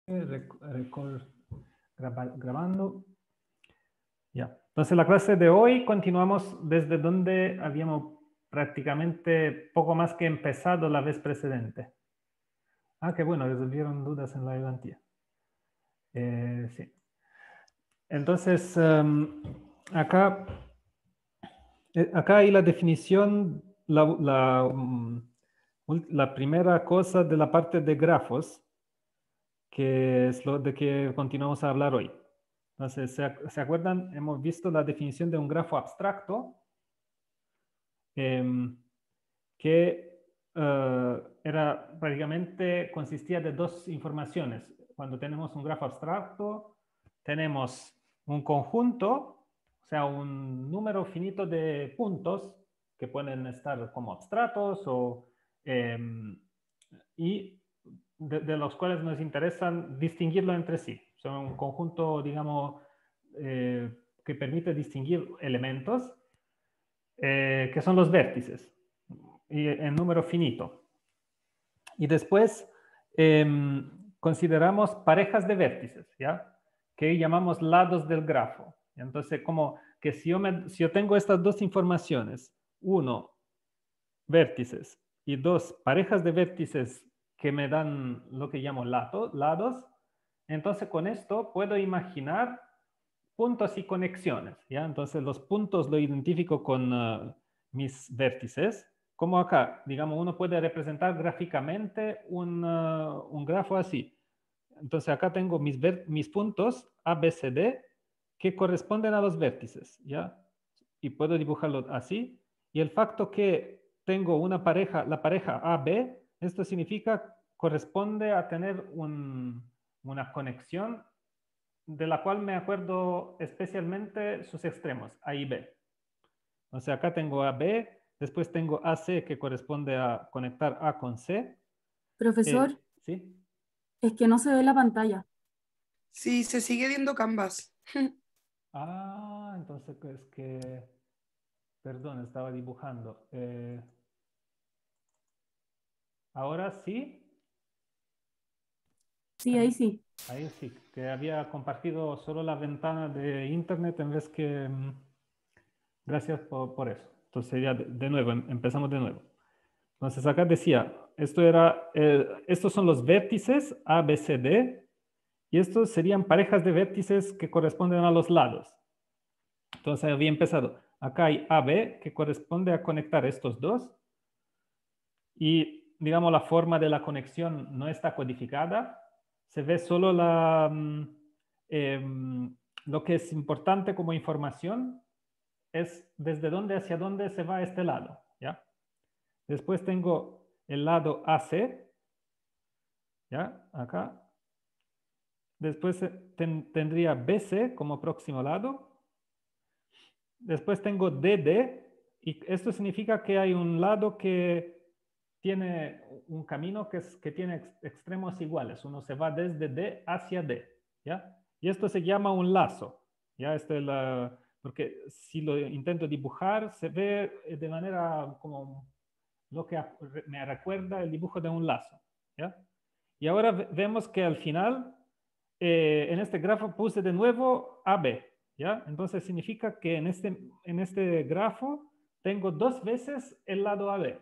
Record grabando. Ya. Entonces la clase de hoy continuamos desde donde habíamos prácticamente poco más que empezado la vez precedente. Ah, qué bueno, resolvieron dudas en la ayudantía. Sí. Entonces, acá hay la definición, la primera cosa de la parte de grafos, que es lo de que continuamos a hablar hoy. Entonces, ¿se acuerdan? Hemos visto la definición de un grafo abstracto que era prácticamente consistía de dos informaciones. Cuando tenemos un grafo abstracto, tenemos un conjunto, o sea, un número finito de puntos que pueden estar como abstractos y de los cuales nos interesan distinguirlo entre sí. Son un conjunto, digamos, que permite distinguir elementos, que son los vértices, y en número finito. Y después consideramos parejas de vértices, ¿ya? Que llamamos lados del grafo. Entonces, como que si yo tengo estas dos informaciones, uno, vértices, y dos, parejas de vértices que me dan lo que llamo lados, entonces con esto puedo imaginar puntos y conexiones, ¿ya? Entonces los puntos lo identifico con mis vértices, como acá, digamos, uno puede representar gráficamente un grafo así. Entonces acá tengo mis puntos A, B, C, D que corresponden a los vértices, ¿ya? Y puedo dibujarlo así. Y el facto que tengo una pareja, la pareja AB, esto significa, corresponde a tener una conexión de la cual me acuerdo especialmente sus extremos, A y B. O sea, acá tengo AB, después tengo AC que corresponde a conectar A con C. Profesor, ¿Sí? es que no se ve la pantalla. Sí, se sigue viendo Canvas. Ah, entonces es que, perdón, estaba dibujando. Ahora sí. Sí, ahí sí. Ahí sí, que había compartido solo la ventana de internet en vez que... Gracias por eso. Entonces ya de nuevo, empezamos de nuevo. Entonces acá decía, estos son los vértices A, B, C, D, y estos serían parejas de vértices que corresponden a los lados. Entonces había empezado. Acá hay AB que corresponde a conectar estos dos, y digamos la forma de la conexión no está codificada, se ve solo lo que es importante como información es desde dónde hacia dónde se va este lado, ¿ya? Después tengo el lado AC, ¿ya? Acá. Después tendría BC como próximo lado. Después tengo DD, y esto significa que hay un lado que tiene un camino que tiene extremos iguales. Uno se va desde D hacia D, ¿ya? Y esto se llama un lazo, ¿ya? Porque si lo intento dibujar, se ve de manera como lo que me recuerda el dibujo de un lazo, ¿ya? Y ahora vemos que al final, en este grafo puse de nuevo AB, ¿ya? Entonces significa que en este grafo tengo dos veces el lado AB,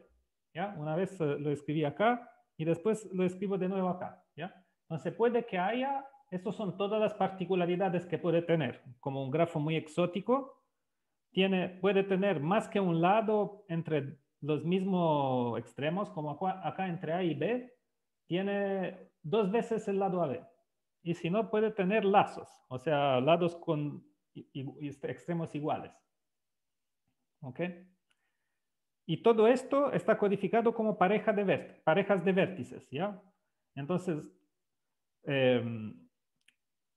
¿ya? Una vez lo escribí acá y después lo escribo de nuevo acá, ¿ya? Entonces puede que haya, estas son todas las particularidades que puede tener, como un grafo muy exótico, puede tener más que un lado entre los mismos extremos, como acá entre A y B, tiene dos veces el lado AB. Y si no, puede tener lazos, o sea, lados con extremos iguales. ¿Ok? Y todo esto está codificado como parejas de vértices, ¿ya? Entonces,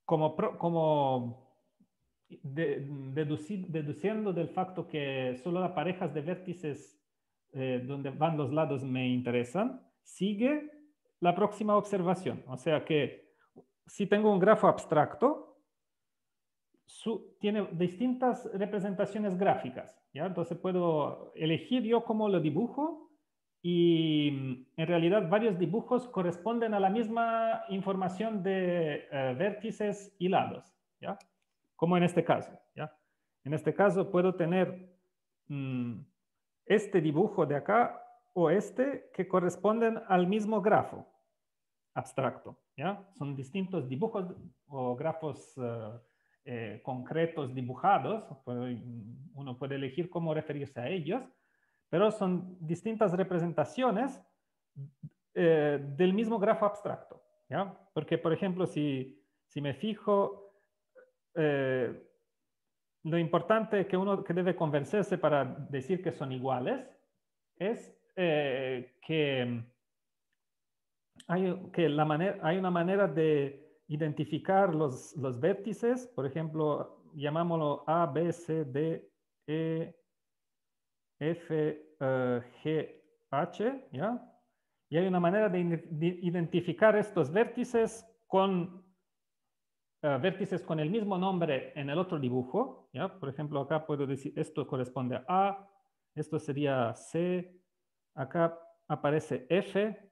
como deduciendo del facto que solo las parejas de vértices donde van los lados me interesan, sigue la próxima observación. O sea que si tengo un grafo abstracto, tiene distintas representaciones gráficas, ¿ya? Entonces puedo elegir yo cómo lo dibujo y en realidad varios dibujos corresponden a la misma información de vértices y lados, ¿ya? Como en este caso, ¿ya? En este caso puedo tener este dibujo de acá o este que corresponden al mismo grafo abstracto, ¿ya? Son distintos dibujos o grafos concretos dibujados. Uno puede elegir cómo referirse a ellos, pero son distintas representaciones del mismo grafo abstracto, ¿ya? Porque, por ejemplo, si me fijo, lo importante que debe convencerse para decir que son iguales es que hay una manera de identificar los vértices, por ejemplo, llamámoslo A, B, C, D, E, F, G, H, ¿ya? Y hay una manera de identificar estos vértices con vértices con el mismo nombre en el otro dibujo, ¿ya? Por ejemplo, acá puedo decir, esto corresponde a A, esto sería C, acá aparece F,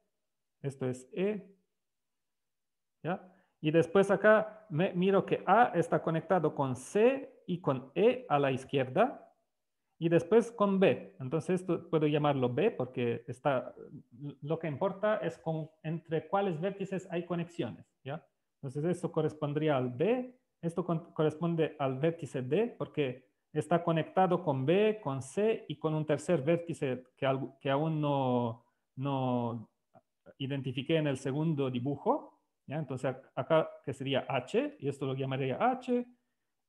esto es E, ¿ya? Y después acá miro que A está conectado con C y con E a la izquierda, y después con B. Entonces esto puedo llamarlo B porque lo que importa es entre cuáles vértices hay conexiones, ¿ya? Entonces esto correspondría al B, esto corresponde al vértice D porque está conectado con B, con C y con un tercer vértice que aún no identifiqué en el segundo dibujo, ¿ya? Entonces acá que sería H, y esto lo llamaría H,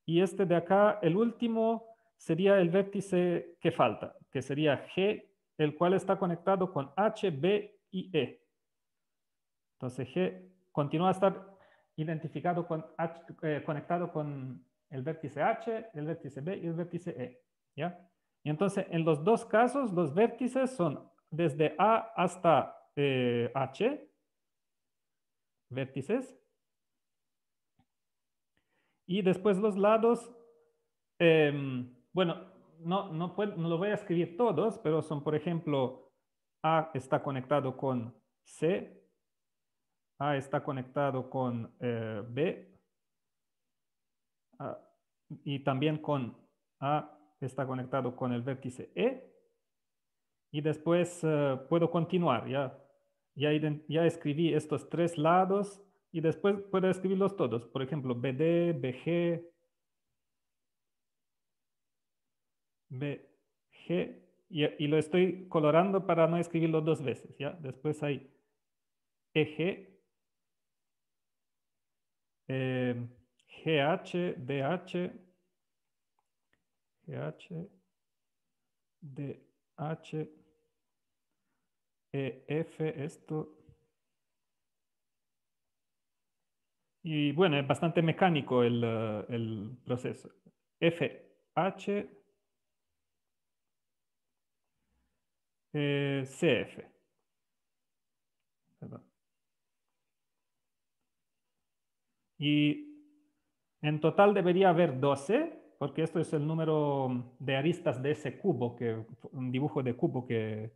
y este de acá, el último, sería el vértice que falta, que sería G, el cual está conectado con H, B y E. Entonces G continúa a estar identificado con conectado con el vértice H, el vértice B y el vértice E, ¿ya? Y entonces en los dos casos los vértices son desde A hasta H, vértices, y después los lados, bueno, no lo voy a escribir todos, pero son, por ejemplo, A está conectado con C, A está conectado con B, y también con A está conectado con el vértice E, y después puedo continuar, ya escribí estos tres lados, y después puedo escribirlos todos, por ejemplo, BD, BG, BG, y lo estoy colorando para no escribirlo dos veces, ¿ya? Después hay EG, GH, DH, GH, DH, EF, esto. Y bueno, es bastante mecánico el proceso. FH, CF. Perdón. Y en total debería haber 12, porque esto es el número de aristas de ese cubo, un dibujo de cubo que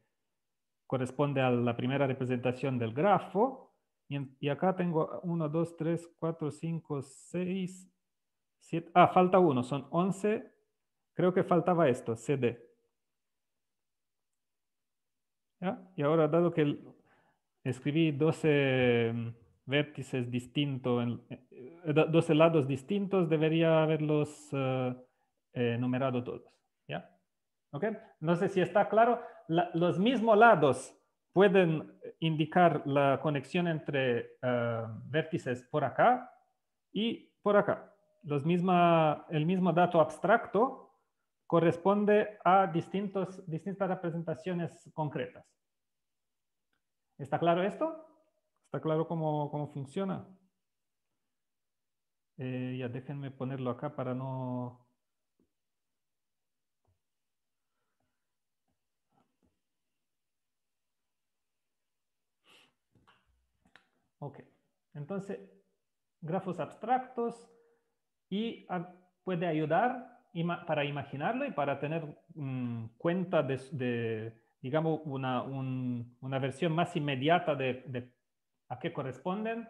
corresponde a la primera representación del grafo. Y acá tengo 1, 2, 3, 4, 5, 6, 7. Ah, falta uno, son 11. Creo que faltaba esto, CD. ¿Ya? Y ahora, dado que escribí 12 vértices distintos, 12 lados distintos, debería haberlos numerado todos. ¿Ya? ¿Ok? No sé si está claro. Los mismos lados pueden indicar la conexión entre vértices por acá y por acá. El mismo dato abstracto corresponde a distintas representaciones concretas. ¿Está claro esto? ¿Está claro cómo funciona? Ya déjenme ponerlo acá para no... Ok. Entonces, grafos abstractos y puede ayudar para imaginarlo y para tener cuenta de digamos, una versión más inmediata de a qué corresponden,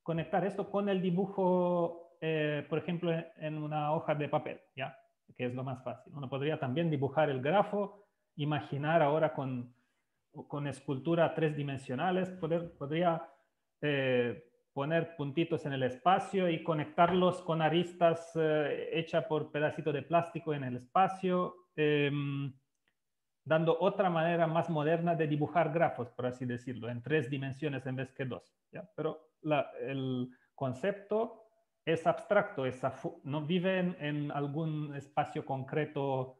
conectar esto con el dibujo, por ejemplo, en una hoja de papel, ¿ya? Que es lo más fácil. Uno podría también dibujar el grafo, imaginar ahora con escultura 3 dimensionales, podría poner puntitos en el espacio y conectarlos con aristas hechas por pedacitos de plástico en el espacio, dando otra manera más moderna de dibujar grafos, por así decirlo, en 3 dimensiones en vez que 2. ¿Ya? Pero el concepto es abstracto, no vive en algún espacio concreto,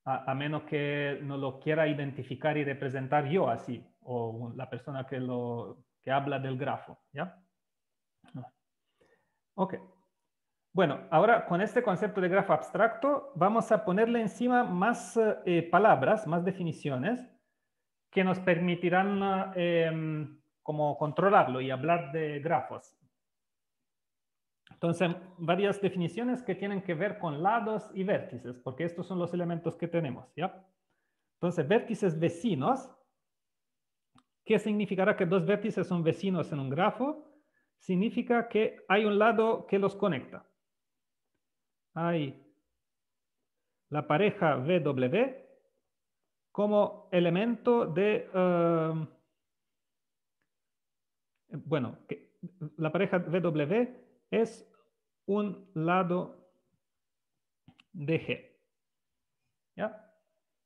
a menos que no lo quiera identificar y representar yo así, o la persona que habla del grafo. ¿Ya? Ok. Bueno, ahora con este concepto de grafo abstracto vamos a ponerle encima más palabras, más definiciones que nos permitirán como controlarlo y hablar de grafos. Entonces, varias definiciones que tienen que ver con lados y vértices, porque estos son los elementos que tenemos, ¿ya? Entonces, vértices vecinos, ¿qué significará que 2 vértices son vecinos en un grafo? Significa que hay un lado que los conecta. Hay la pareja VW como elemento de, bueno, la pareja VW es un lado de G. ¿Ya?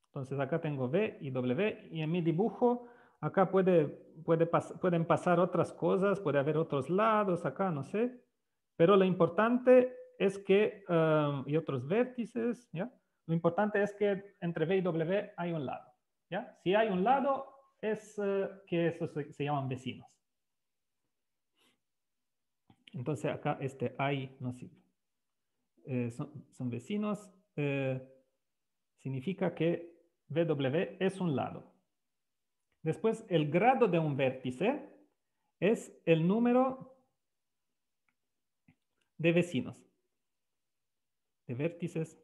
Entonces acá tengo V y W y en mi dibujo acá pueden pasar otras cosas, puede haber otros lados acá, no sé, pero lo importante es que, y otros vértices, ¿ya? Lo importante es que entre V y W hay un lado, ¿ya? Si hay un lado, es que esos se llaman vecinos. Entonces acá este hay no sirve. Son vecinos, significa que W es un lado. Después, el grado de un vértice es el número de vecinos, de vértices.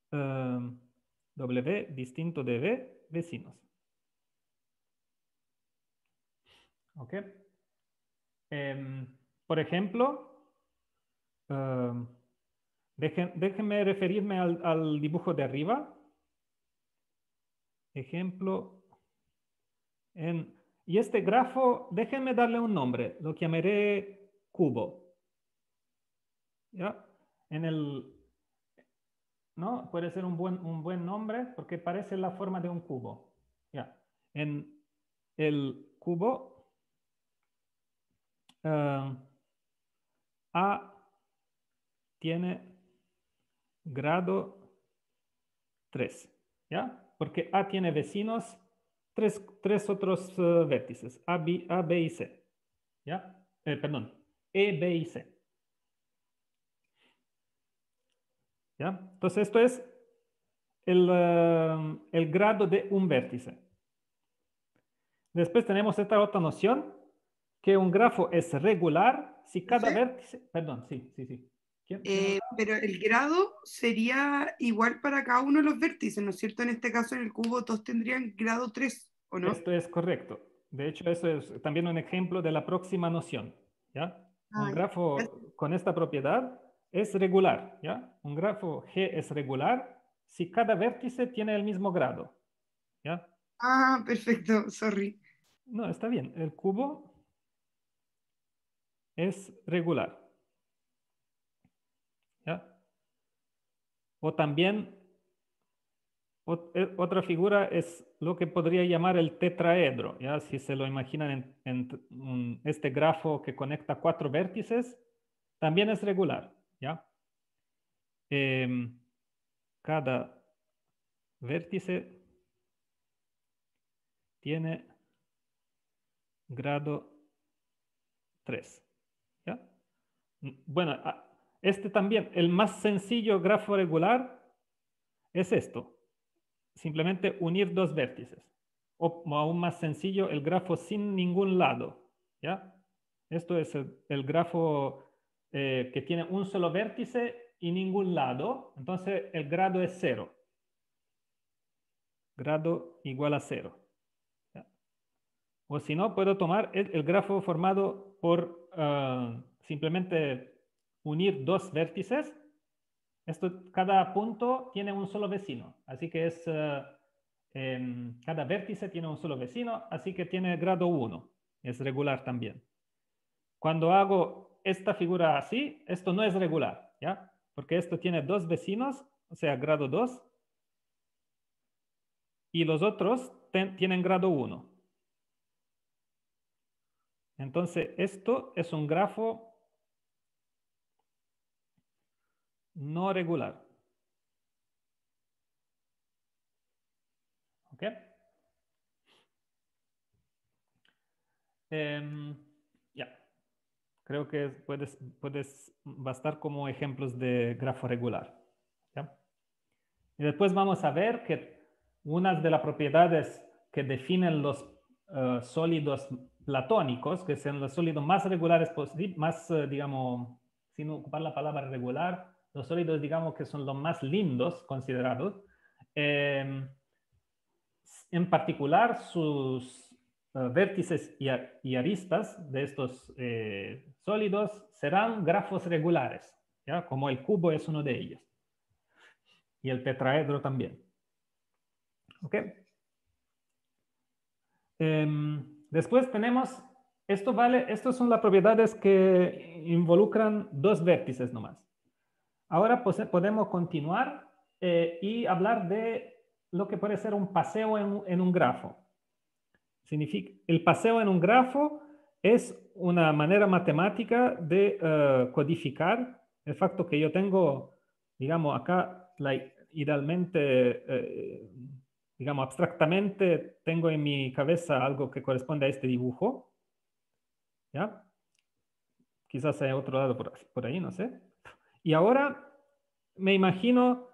W distinto de V, vecinos. ¿Ok? Por ejemplo, déjenme referirme al dibujo de arriba. Ejemplo. Y este grafo, déjenme darle un nombre. Lo llamaré cubo. ¿Ya? ¿No? Puede ser un buen nombre porque parece la forma de un cubo. ¿Ya? En el cubo, A tiene grado 3. ¿Ya? Porque A tiene vecinos, tres otros vértices, A, B y C. ¿Ya? Perdón, E, B y C. ¿Ya? Entonces esto es el grado de un vértice. Después tenemos esta otra noción, que un grafo es regular si cada vértice... Perdón, sí. ¿Quién Pero el grado sería igual para cada uno de los vértices, ¿no es cierto? En este caso, en el cubo, todos tendrían grado 3, ¿o no? Esto es correcto. De hecho, eso es también un ejemplo de la próxima noción. ¿Ya? Un grafo con esta propiedad es regular. ¿Ya? Un grafo G es regular si cada vértice tiene el mismo grado. ¿Ya? Ah, perfecto, sorry. No, está bien. El cubo es regular. ¿Ya? O también otra figura es lo que podría llamar el tetraedro. ¿Ya? Si se lo imaginan en este grafo que conecta 4 vértices, también es regular. ¿Ya? Cada vértice tiene grado 3. ¿Ya? Bueno, este también, el más sencillo grafo regular es esto. Simplemente unir 2 vértices. O aún más sencillo, el grafo sin ningún lado. ¿Ya? Esto es el grafo que tiene un solo vértice y ningún lado. Entonces el grado es 0. grado igual a 0. ¿Ya? O si no, puedo tomar el grafo formado por simplemente unir dos vértices. Cada punto tiene un solo vecino, así que es, cada vértice tiene un solo vecino, así que tiene grado 1, es regular también. Cuando hago esta figura así, esto no es regular, ¿ya? Porque esto tiene dos vecinos, o sea, grado 2, y los otros tienen grado 1. Entonces, esto es un grafo no regular. ¿Ok? Ya. Creo que puedes bastar como ejemplos de grafo regular. ¿Ya? Y después vamos a ver que unas de las propiedades que definen los sólidos platónicos, que son los sólidos más regulares, más, digamos, sin ocupar la palabra regular, los sólidos, digamos, que son los más lindos considerados. En particular, sus vértices y aristas de estos sólidos serán grafos regulares, ¿ya? Como el cubo es uno de ellos. Y el tetraedro también. ¿Ok? Después tenemos, estas son las propiedades que involucran dos vértices nomás. Ahora podemos continuar y hablar de lo que puede ser un paseo en un grafo. El paseo en un grafo es una manera matemática de codificar el facto que yo tengo, digamos, acá idealmente, digamos, abstractamente tengo en mi cabeza algo que corresponde a este dibujo. ¿Ya? Quizás hay otro lado por ahí, no sé. Y ahora me imagino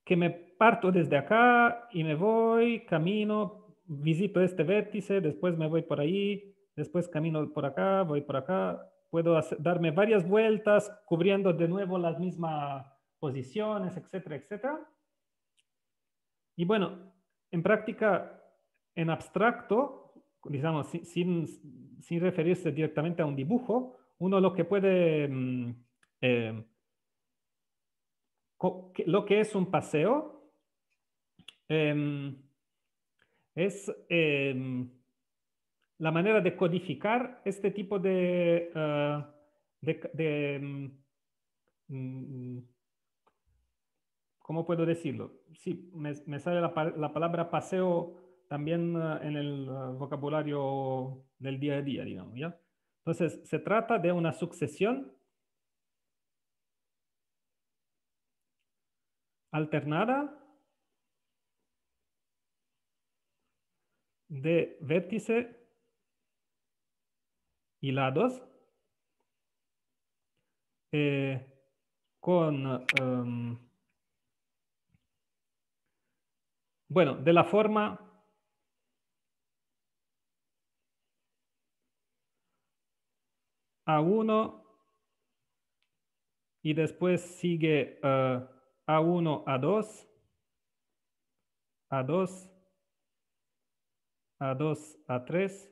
que me parto desde acá y me voy, camino, visito este vértice, después me voy por ahí, después camino por acá, voy por acá. Puedo darme varias vueltas, cubriendo de nuevo las mismas posiciones, etcétera, etcétera. Y bueno, en práctica, en abstracto, digamos, sin referirse directamente a un dibujo, uno lo que puede, lo que es un paseo, es la manera de codificar este tipo ¿cómo puedo decirlo? Sí, me sale la palabra paseo también en el vocabulario del día a día, digamos, ¿ya? Entonces, se trata de una sucesión alternada de vértice y lados con, bueno, de la forma A1 y después sigue A1, A2, A2, A2, A3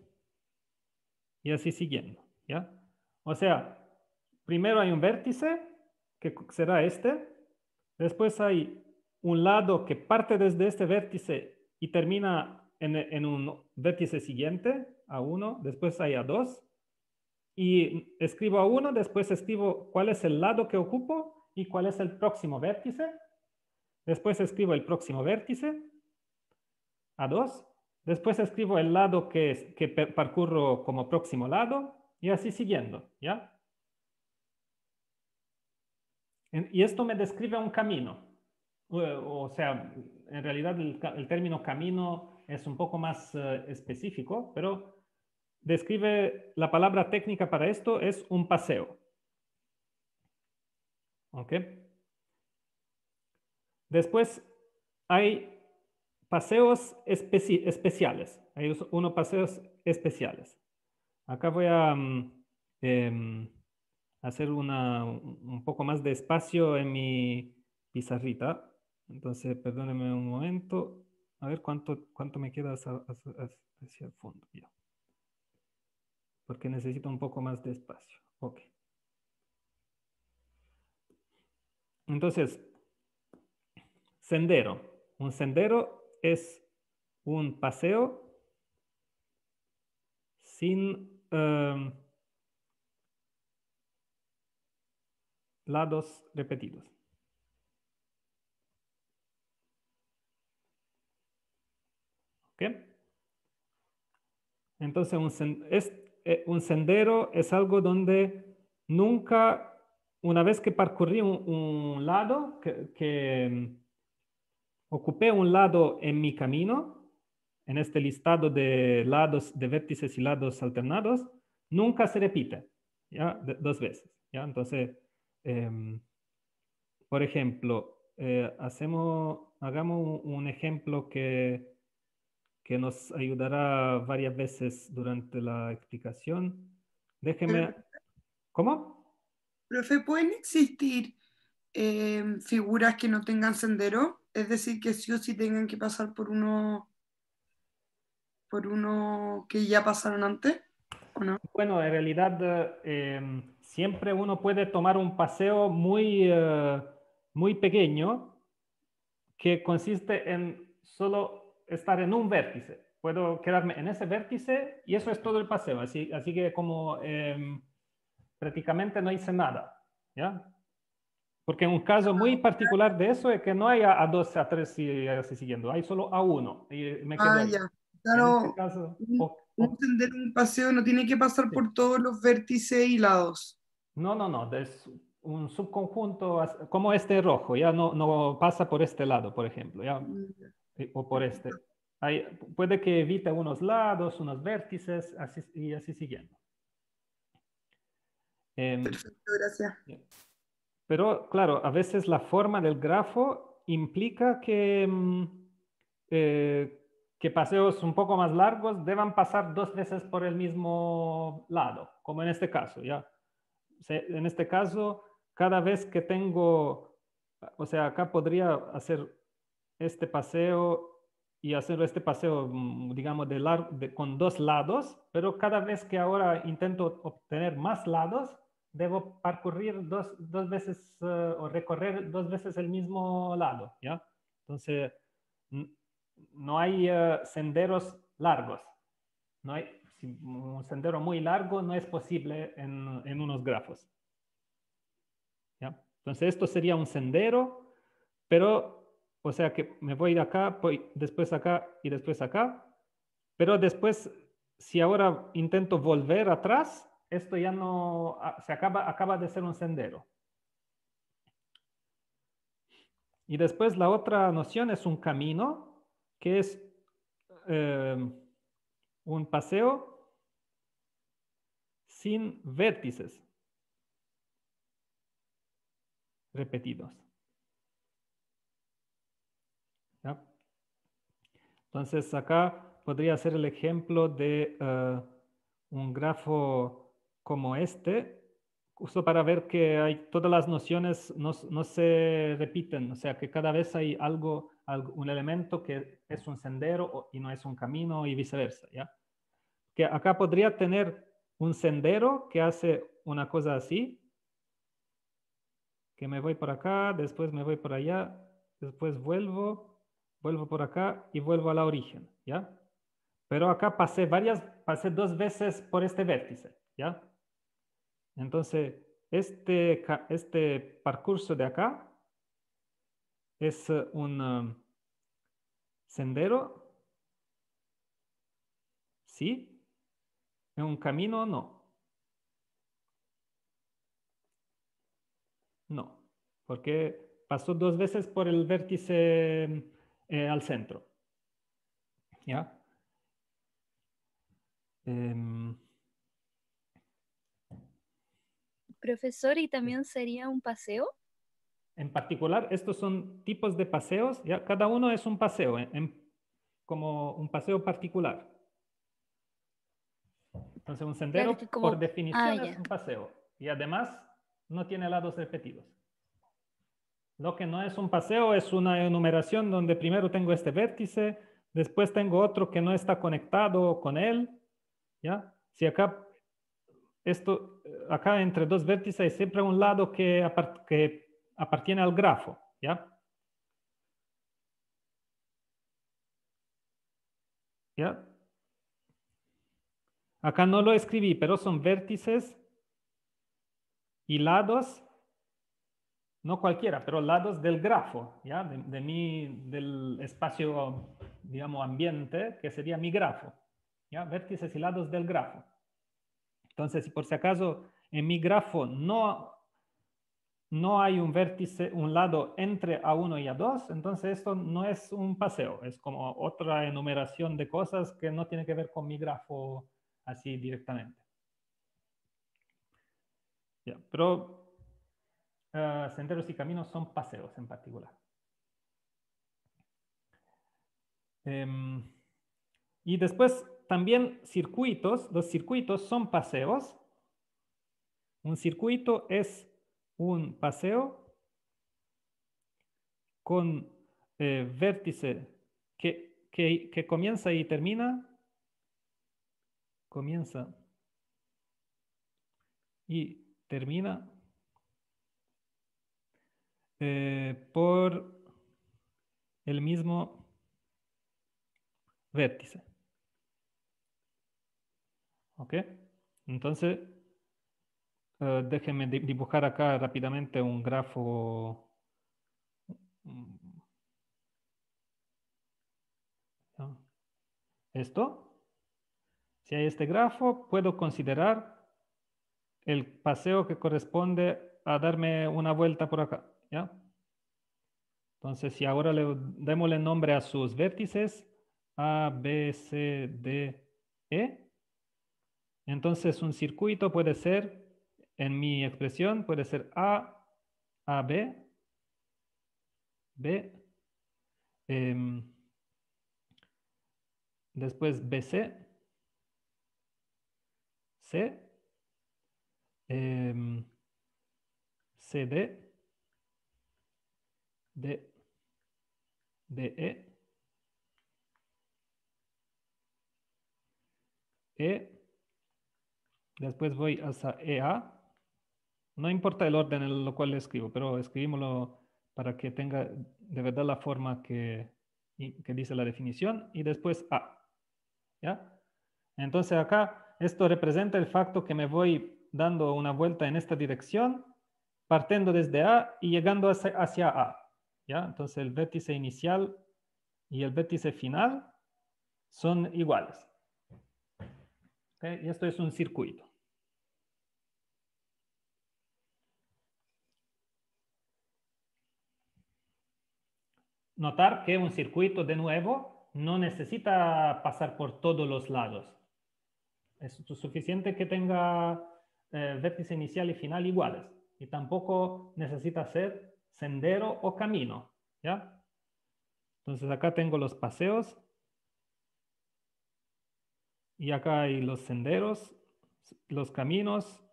y así siguiendo, ¿ya? O sea, primero hay un vértice, que será este. Después hay un lado que parte desde este vértice y termina en un vértice siguiente, A1. Después hay A2. Y escribo A1, después escribo cuál es el lado que ocupo y cuál es el próximo vértice. Después escribo el próximo vértice, A2. Después escribo el lado que parcurro como próximo lado y así siguiendo, ¿ya? Y esto me describe un camino. O sea, en realidad el término camino es un poco más específico, pero describe, la palabra técnica para esto es un paseo. ¿Ok? Después hay paseos especiales. Hay unos paseos especiales. Acá voy a hacer un poco más de espacio en mi pizarrita. Entonces, perdónenme un momento. A ver cuánto me queda hacia el fondo. Ya. Porque necesito un poco más de espacio. Ok. Entonces, sendero. Un sendero es un paseo sin lados repetidos. ¿Ok? Entonces, un sendero es algo donde nunca, una vez que parcurrí un lado, que ocupé un lado en mi camino, en este listado de lados, de vértices y lados alternados, nunca se repite, ¿ya? Dos veces, ¿ya? Entonces, por ejemplo, hagamos un ejemplo que nos ayudará varias veces durante la explicación. Déjeme, ¿cómo? Profe, ¿pueden existir figuras que no tengan sendero? Es decir, que sí o sí tengan que pasar por uno que ya pasaron antes, ¿o no? Bueno, en realidad siempre uno puede tomar un paseo muy pequeño que consiste en solo estar en un vértice. Puedo quedarme en ese vértice y eso es todo el paseo. Así que como prácticamente no hice nada, ¿ya? Porque un caso muy particular de eso es que no hay a 2, a 3 y así siguiendo, hay solo a 1 y me quedo Ah, ahí. ya. En este Claro, caso, un sendero, un paseo no tiene que pasar sí. por todos los vértices y lados. No, es un subconjunto como este rojo, ya no pasa por este lado, por ejemplo, ya, o por este. Puede que evite unos lados, unos vértices, así, y así siguiendo. Perfecto, gracias. Pero claro, a veces la forma del grafo implica que paseos un poco más largos deban pasar 2 veces por el mismo lado, como en este caso, ¿ya? En este caso, cada vez que tengo, o sea, acá podría hacer este paseo y hacer este paseo, digamos, con 2 lados, pero cada vez que ahora intento obtener más lados, debo parcurrir dos veces o recorrer 2 veces el mismo lado, ¿ya? Entonces, no hay senderos largos. No hay, un sendero muy largo no es posible en unos grafos, ¿ya? Entonces, esto sería un sendero, pero o sea que me voy de acá, voy después acá y después acá. Pero después, si ahora intento volver atrás, esto ya no, acaba de ser un sendero. Y después la otra noción es un camino, que es un paseo sin vértices repetidos, ¿ya? Entonces acá podría ser el ejemplo de un grafo como este, justo para ver que hay, todas las nociones no se repiten, o sea que cada vez hay un elemento que es un sendero y no es un camino y viceversa, ¿ya? Que acá podría tener un sendero que hace una cosa así, que me voy por acá, después me voy por allá, después vuelvo por acá y vuelvo a la origen, ¿ya? Pero acá pasé 2 veces por este vértice, ¿ya? Entonces, este percurso de acá es un sendero, ¿sí? ¿Es un camino? No. No, porque pasó 2 veces por el vértice al centro, ¿ya? Em, Profesor, ¿y también sería un paseo? En particular, estos son tipos de paseos, ¿ya? Cada uno es un paseo, como un paseo particular. Entonces, un Claro sendero, que por como... Ah, definición, es ya. un paseo. Y además, no tiene lados repetidos. Lo que no es un paseo es una enumeración donde primero tengo este vértice, Después tengo otro que no está conectado con él, ¿ya? Si acá, acá entre dos vértices hay siempre un lado que appartiene al grafo, ¿ya? ¿Ya? Acá no lo escribí, pero son vértices y lados, no cualquiera, pero lados del grafo, ¿ya? Del espacio, digamos, ambiente, que sería mi grafo, ¿ya? Vértices y lados del grafo. Entonces, si por si acaso en mi grafo no hay un vértice, un lado entre A1 y A2, entonces esto no es un paseo, es como otra enumeración de cosas que no tiene que ver con mi grafo así directamente. Ya, pero senderos y caminos son paseos en particular. Y después también circuitos, los circuitos son paseos. Un circuito es un paseo con vértice que comienza y termina, comienza y termina por el mismo vértice. ¿Ok? Entonces, déjenme dibujar acá rápidamente un grafo. ¿No? Esto. Si hay este grafo, puedo considerar el paseo que corresponde a darme una vuelta por acá, ¿ya? Entonces, si ahora démosle nombre a sus vértices, A, B, C, D, E, entonces un circuito puede ser, en mi expresión, puede ser A, B, B, después BC, C, CD, DE, después voy hasta EA. No importa el orden en el cual lo escribo, pero escribímoslo para que tenga de verdad la forma que dice la definición. Y después A. ¿Ya? Entonces acá esto representa el facto que me voy dando una vuelta en esta dirección, partiendo desde A y llegando hacia A. ¿Ya? Entonces el vértice inicial y el vértice final son iguales. ¿Okay? Y esto es un circuito. Notar que un circuito, de nuevo, no necesita pasar por todos los lados. Es suficiente que tenga vértice inicial y final iguales. Y tampoco necesita ser sendero o camino. ¿Ya? Entonces acá tengo los paseos. Y acá hay los senderos, los caminos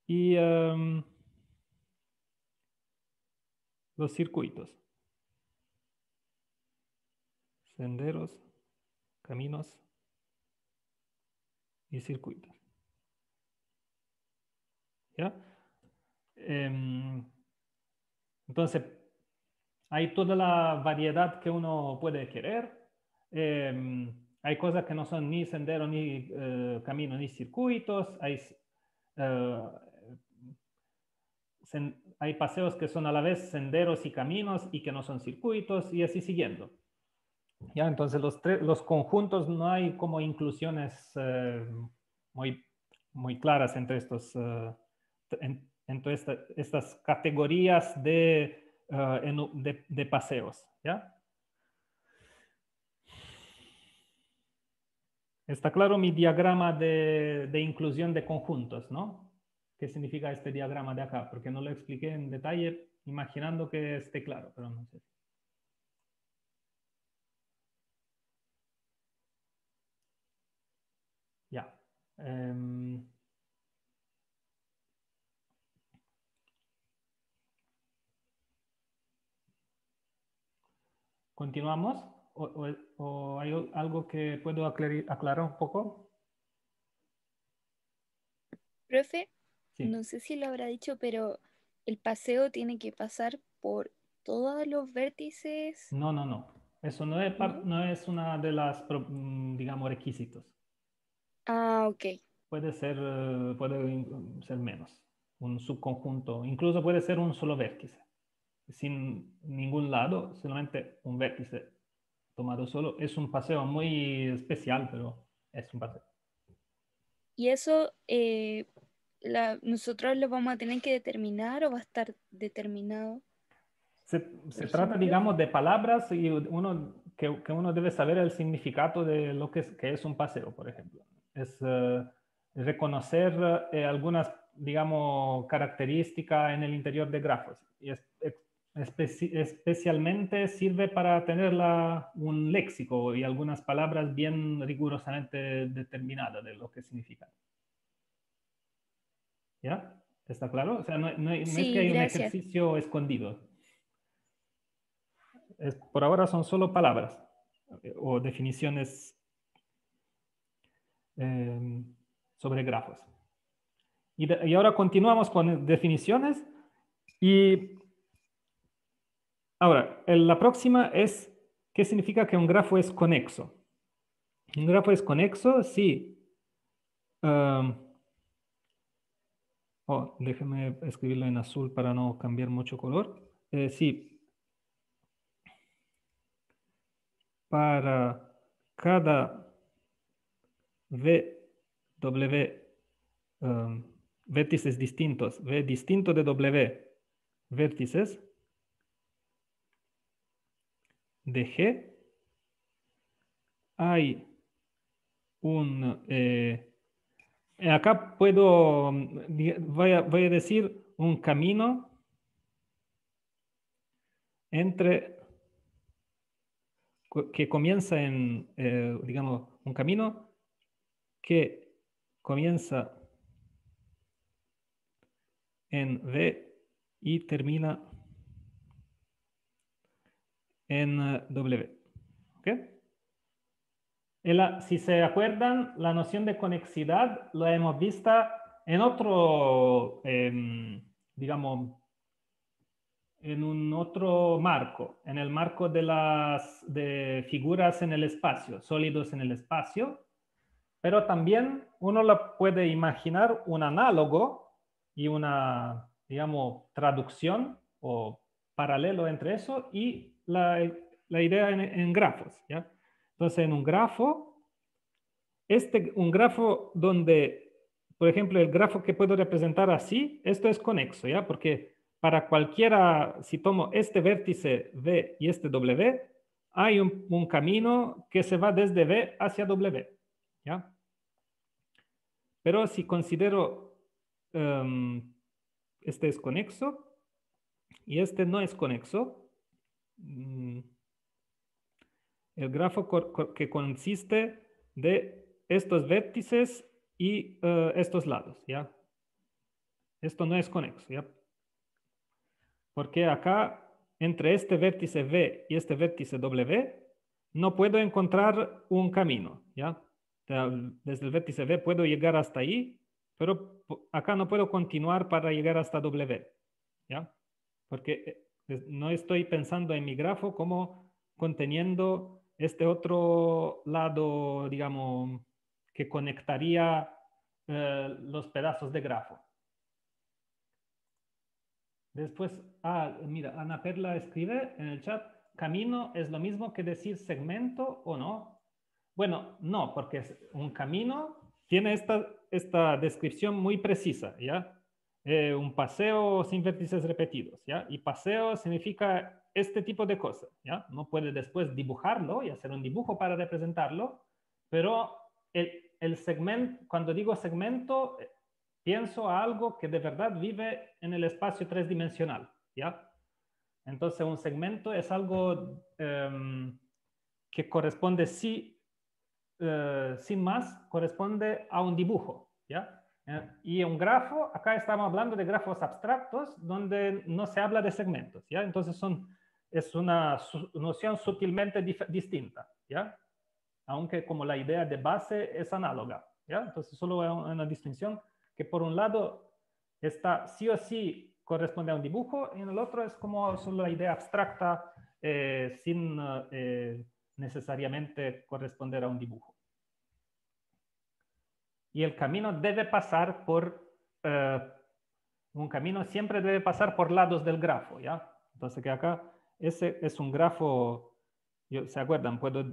y los circuitos. Senderos, caminos y circuitos. ¿Ya? Entonces, hay toda la variedad que uno puede querer. Hay cosas que no son ni senderos, ni caminos, ni circuitos. Hay paseos que son a la vez senderos y caminos y que no son circuitos y así siguiendo. ¿Ya? Entonces los conjuntos no hay como inclusiones muy claras entre entre estas categorías de paseos. ¿Ya? Está claro mi diagrama de inclusión de conjuntos, ¿no? ¿Qué significa este diagrama de acá? Porque no lo expliqué en detalle, imaginando que esté claro, pero no sé. Ya. Continuamos. o hay algo que puedo aclarar un poco? Profe, Sí. no sé si lo habrá dicho, pero el paseo tiene que pasar por todos los vértices, No, no, no. Eso no es, ¿no? no es una de las, digamos, requisitos. Ah, ok. Puede ser menos, un subconjunto, incluso puede ser un solo vértice, sin ningún lado, solamente un vértice tomado solo. Es un paseo muy especial, pero es un paseo. ¿Y eso nosotros lo vamos a tener que determinar o va a estar determinado, Se por trata, ejemplo? digamos, de palabras y que uno debe saber el significado de lo que es un paseo, por ejemplo. Es reconocer algunas, digamos, características en el interior de grafos. Y especialmente sirve para tener un léxico y algunas palabras bien rigurosamente determinadas de lo que significan. ¿Ya? ¿Está claro? O sea, no es que Sí, hay un gracias. ejercicio escondido. Por ahora son solo palabras o definiciones sobre grafos. Y ahora continuamos con definiciones. Y ahora, la próxima es, ¿qué significa que un grafo es conexo? Un grafo es conexo si... déjeme escribirlo en azul para no cambiar mucho color. Sí, para cada vértices distintos, V distinto de W vértices de G, hay un... acá puedo, voy a decir un camino que comienza en, digamos, un camino que comienza en V y termina en W. ¿Ok? Si se acuerdan, la noción de conexidad la hemos visto en otro, digamos, en un otro marco, en el marco de figuras en el espacio, sólidos en el espacio, pero también uno la puede imaginar un análogo y una, digamos, traducción o paralelo entre eso y la idea en grafos, ¿ya? Entonces, en un grafo, un grafo donde, por ejemplo, el grafo que puedo representar así, esto es conexo, ¿ya? Porque para cualquiera, si tomo este vértice V y este W, hay un camino que se va desde V hacia W, ¿ya? Pero si considero este es conexo y este no es conexo, el grafo que consiste de estos vértices y estos lados, ¿ya? Esto no es conexo, ¿ya? Porque acá, entre este vértice V y este vértice W, no puedo encontrar un camino, ¿ya? O sea, desde el vértice V puedo llegar hasta ahí, pero acá no puedo continuar para llegar hasta W, ¿ya? Porque no estoy pensando en mi grafo como conteniendo este otro lado, digamos, que conectaría los pedazos de grafo. Después, mira, Ana Perla escribe en el chat, camino es lo mismo que decir segmento o no. Bueno, no, porque un camino tiene esta descripción muy precisa, ¿ya? Un paseo sin vértices repetidos, ¿ya? Y paseo significa este tipo de cosas, ¿ya? No puede después dibujarlo y hacer un dibujo para representarlo, pero el segmento, cuando digo segmento, pienso a algo que de verdad vive en el espacio tridimensional, ¿ya? Entonces, un segmento es algo que corresponde, sin más, corresponde a un dibujo, ¿ya? Y un grafo, acá estamos hablando de grafos abstractos donde no se habla de segmentos, ¿ya? Entonces son es una noción sutilmente distinta, ¿ya? Aunque como la idea de base es análoga, ¿ya? Entonces solo hay una distinción que por un lado está sí o sí corresponde a un dibujo y en el otro es como solo la idea abstracta sin necesariamente corresponder a un dibujo. Y el camino debe pasar por, un camino siempre debe pasar por lados del grafo, ¿ya? Entonces que acá, ese es un grafo, ¿se acuerdan? Puedo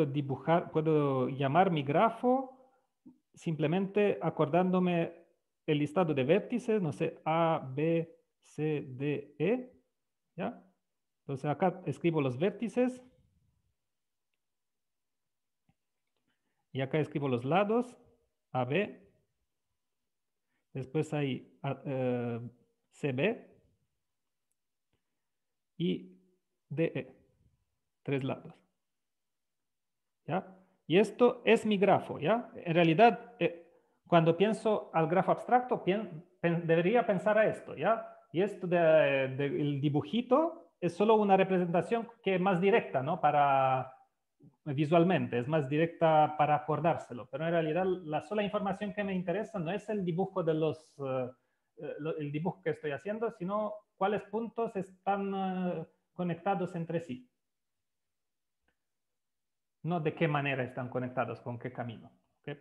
dibujar, puedo llamar mi grafo simplemente acordándome el listado de vértices, no sé, A, B, C, D, E, ¿ya? Entonces acá escribo los vértices y acá escribo los lados, A, B, después hay C, B y D, E, 3 lados, ¿ya? Y esto es mi grafo, ¿ya? En realidad, cuando pienso al grafo abstracto, debería pensar a esto, ¿ya? Y esto del dibujito es solo una representación que es más directa, ¿no? Visualmente, es más directa para acordárselo. Pero en realidad, la sola información que me interesa no es el dibujo de el dibujo que estoy haciendo, sino cuáles puntos están conectados entre sí. No de qué manera están conectados, con qué camino. ¿Okay?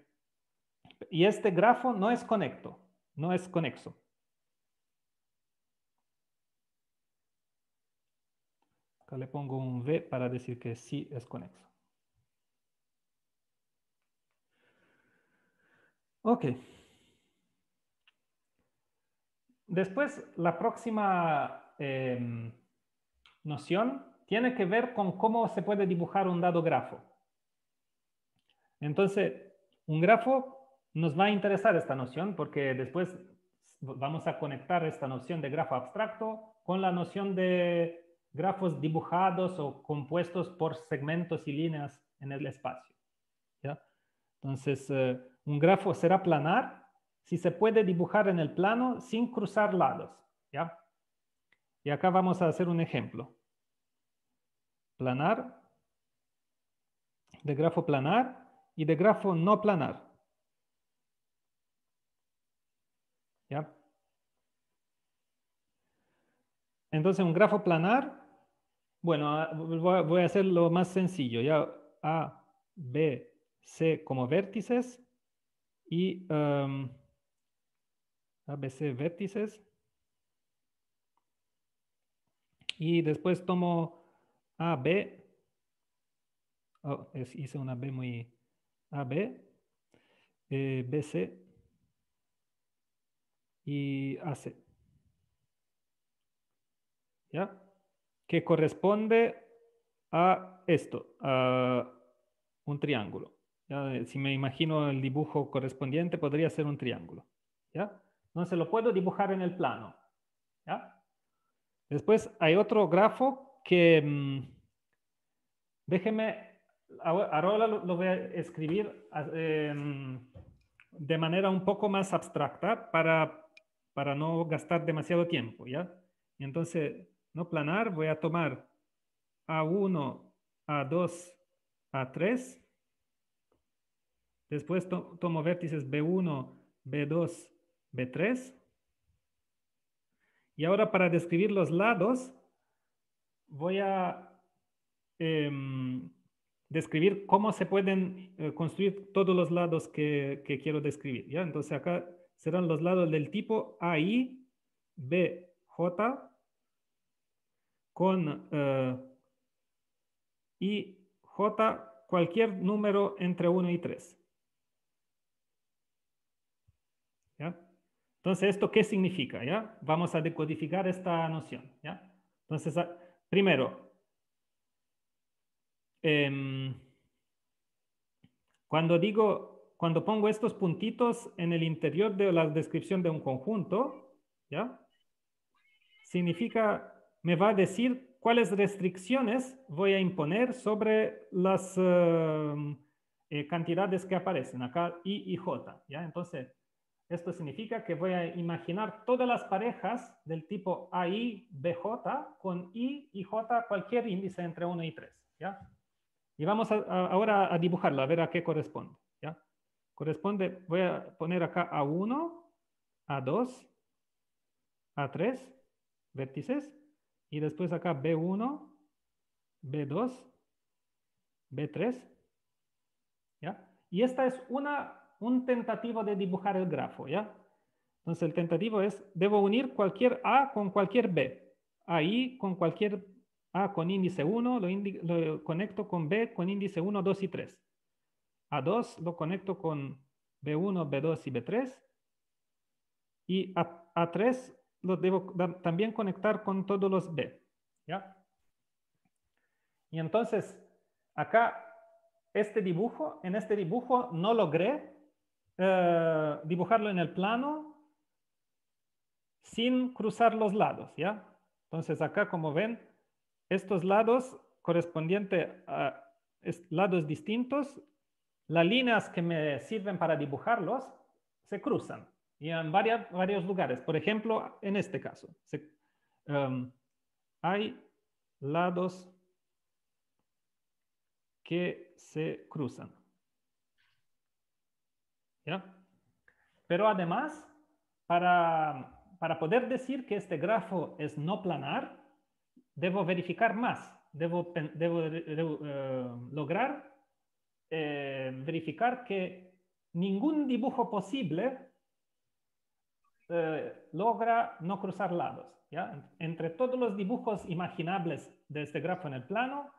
Y este grafo no es conecto, no es conexo. Acá le pongo un V para decir que sí es conexo. Ok. Después, la próxima noción tiene que ver con cómo se puede dibujar un dado grafo. Entonces, un grafo nos va a interesar esta noción porque después vamos a conectar esta noción de grafo abstracto con la noción de grafos dibujados o compuestos por segmentos y líneas en el espacio, ¿ya? Entonces, un grafo será planar si se puede dibujar en el plano sin cruzar lados, ¿ya? Y acá vamos a hacer un ejemplo. Planar, de grafo planar y de grafo no planar. ¿Ya? Entonces, un grafo planar, bueno, voy a hacer lo más sencillo, ya A, B, C como vértices y A, B, C vértices. Y después tomo A, B, hice una B muy, A, B, B, C y AC. ¿Ya? Que corresponde a esto, a un triángulo. ¿Ya? Si me imagino el dibujo correspondiente, podría ser un triángulo. ¿Ya? Entonces lo puedo dibujar en el plano. ¿Ya? Después hay otro grafo que, déjeme, ahora lo voy a escribir de manera un poco más abstracta para no gastar demasiado tiempo. ¿Ya? Y entonces, no planar, voy a tomar A1, A2, A3. Después tomo vértices B1, B2, B3. Y ahora para describir los lados, voy a describir cómo se pueden construir todos los lados que quiero describir. ¿Ya? Entonces acá serán los lados del tipo AI, BJ, con y J cualquier número entre 1 y 3. ¿Ya? Entonces, ¿esto qué significa? ¿Ya? Vamos a decodificar esta noción. ¿Ya? Entonces, primero, cuando pongo estos puntitos en el interior de la descripción de un conjunto, ¿ya? Significa, me va a decir cuáles restricciones voy a imponer sobre las cantidades que aparecen acá, I y J, ¿ya? Entonces, Esto significa que voy a imaginar todas las parejas del tipo AI, BJ, con I y J, cualquier índice entre 1 y 3, ¿ya? Y vamos ahora a dibujarlo, a ver a qué corresponde, ¿ya? Corresponde, voy a poner acá A1, A2, A3, vértices, y después acá B1, B2, B3, ¿ya? Y esta es un tentativo de dibujar el grafo, ¿ya? Entonces el tentativo es, debo unir cualquier A con cualquier B. Ahí con cualquier A con índice 1 lo conecto con B con índice 1, 2 y 3. A2 lo conecto con B1, B2 y B3. Y A3 lo debo también conectar con todos los B, ¿ya? Y entonces acá en este dibujo no logré dibujarlo en el plano sin cruzar los lados, ¿ya? Entonces acá, como ven, estos lados correspondientes a lados distintos, las líneas que me sirven para dibujarlos se cruzan y en varios lugares. Por ejemplo, en este caso, hay lados que se cruzan, ¿ya? Pero además, para poder decir que este grafo es no planar, debo verificar más. Debo lograr verificar que ningún dibujo posible logra no cruzar lados, ¿ya? Entre todos los dibujos imaginables de este grafo en el plano,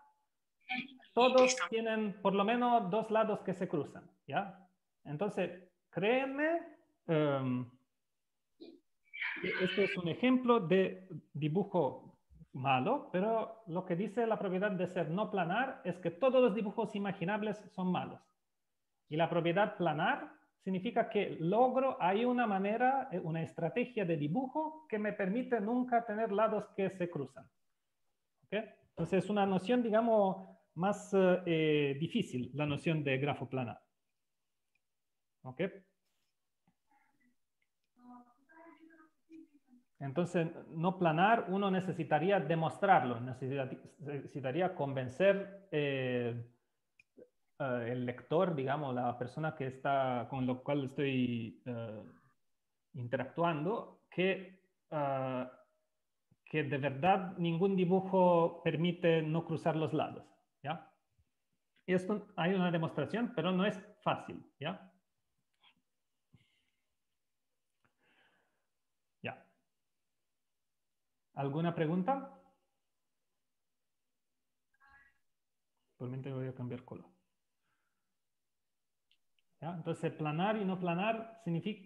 todos tienen por lo menos dos lados que se cruzan, ¿ya? Entonces, créanme, este es un ejemplo de dibujo malo, pero lo que dice la propiedad de ser no planar es que todos los dibujos imaginables son malos. Y la propiedad planar significa que hay una manera, una estrategia de dibujo que me permite nunca tener lados que se cruzan. ¿Okay? Entonces es una noción, digamos, más difícil, la noción de grafo planar. ¿Ok? Entonces, no planar, uno necesitaría demostrarlo, necesitaría convencer el lector, digamos, la persona que está, con lo cual estoy interactuando, que de verdad ningún dibujo permite no cruzar los lados, ¿ya? Y esto hay una demostración, pero no es fácil, ¿ya? Ya. ¿Alguna pregunta? Por mientras voy a cambiar color. ¿Ya? Entonces, planar y no planar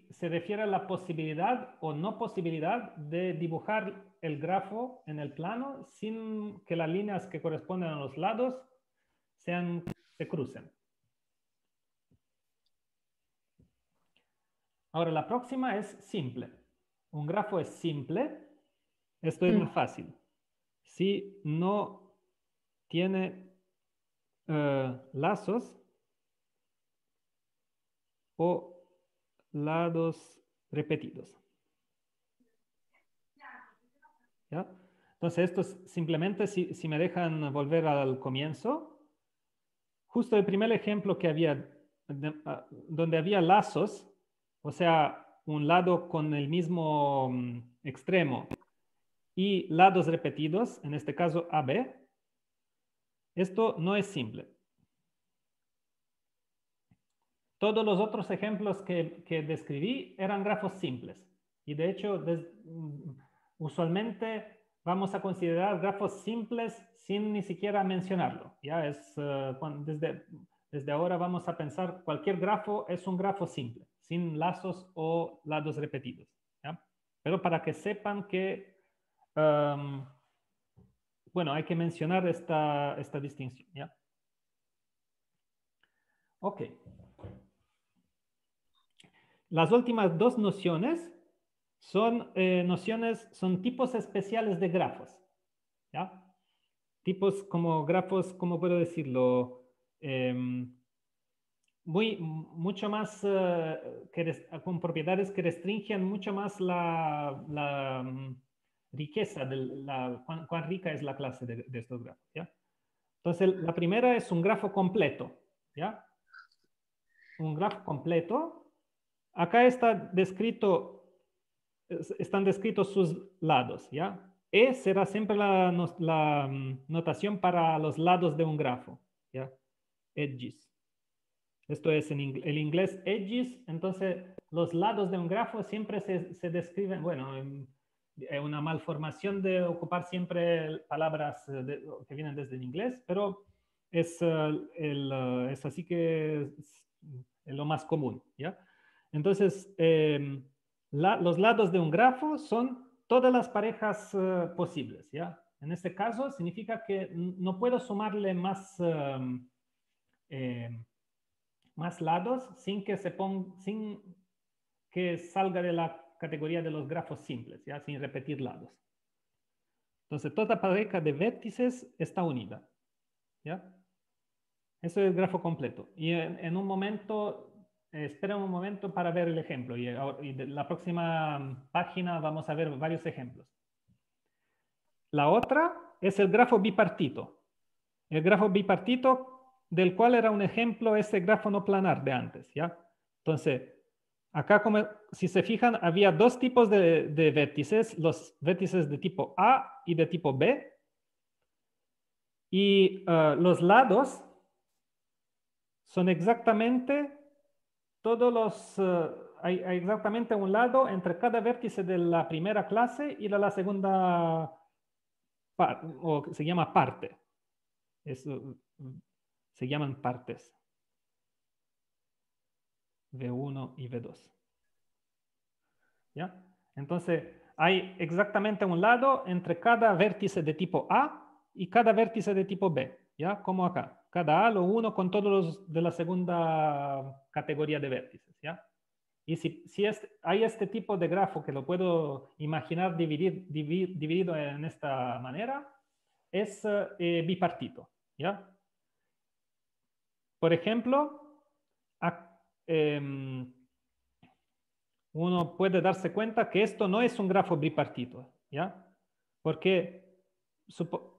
se refiere a la posibilidad o no posibilidad de dibujar el grafo en el plano sin que las líneas que corresponden a los lados se crucen. Ahora, la próxima es simple. Un grafo es simple. Esto es más fácil. Si no tiene lazos o lados repetidos. ¿Ya? Entonces, esto es simplemente, si me dejan volver al comienzo, justo el primer ejemplo que había, donde había lazos, o sea, un lado con el mismo extremo y lados repetidos, en este caso AB, esto no es simple. Todos los otros ejemplos que describí eran grafos simples. Y de hecho, usualmente vamos a considerar grafos simples sin ni siquiera mencionarlo. Ya es, desde ahora vamos a pensar cualquier grafo es un grafo simple, sin lazos o lados repetidos. ¿Ya? Pero para que sepan que, bueno, hay que mencionar esta distinción. ¿Ya? Ok. Las últimas dos nociones son son tipos especiales de grafos. ¿Ya? Tipos como grafos, ¿cómo puedo decirlo? mucho más, con propiedades que restringen mucho más la riqueza, cuán rica es la clase de estos grafos, ¿ya? Entonces, la primera es un grafo completo, ¿ya? Un grafo completo. Acá están descritos sus lados, ¿ya? E será siempre la notación para los lados de un grafo, ¿ya? Edges. Esto es en el inglés edges. Entonces, los lados de un grafo siempre se describen, bueno, una malformación de ocupar siempre palabras que vienen desde el inglés, pero es así que es lo más común, ¿ya? Entonces, los lados de un grafo son todas las parejas posibles, ¿ya? En este caso, significa que no puedo sumarle más lados sin que salga de la categoría de los grafos simples, ¿ya? Sin repetir lados. Entonces, toda pareja de vértices está unida, ¿ya? Eso es el grafo completo. Y en un momento, espera un momento para ver el ejemplo. Y de la próxima página vamos a ver varios ejemplos. La otra es el grafo bipartito. El grafo bipartito, del cual era un ejemplo ese grafo no planar de antes, ¿ya? Entonces, acá, como si se fijan, había dos tipos de vértices, los vértices de tipo A y de tipo B. Y los lados son exactamente todos los... hay exactamente un lado entre cada vértice de la primera clase y de la segunda, o se llama parte. Eso se llaman partes. V1 y V2. ¿Ya? Entonces, hay exactamente un lado entre cada vértice de tipo A y cada vértice de tipo B, ¿ya? Como acá. Cada A lo uno con todos los de la segunda categoría de vértices, ¿ya? Y si hay este tipo de grafo que lo puedo imaginar dividido en esta manera, es bipartito, ¿ya? Por ejemplo, uno puede darse cuenta que esto no es un grafo bipartito, ¿ya? Porque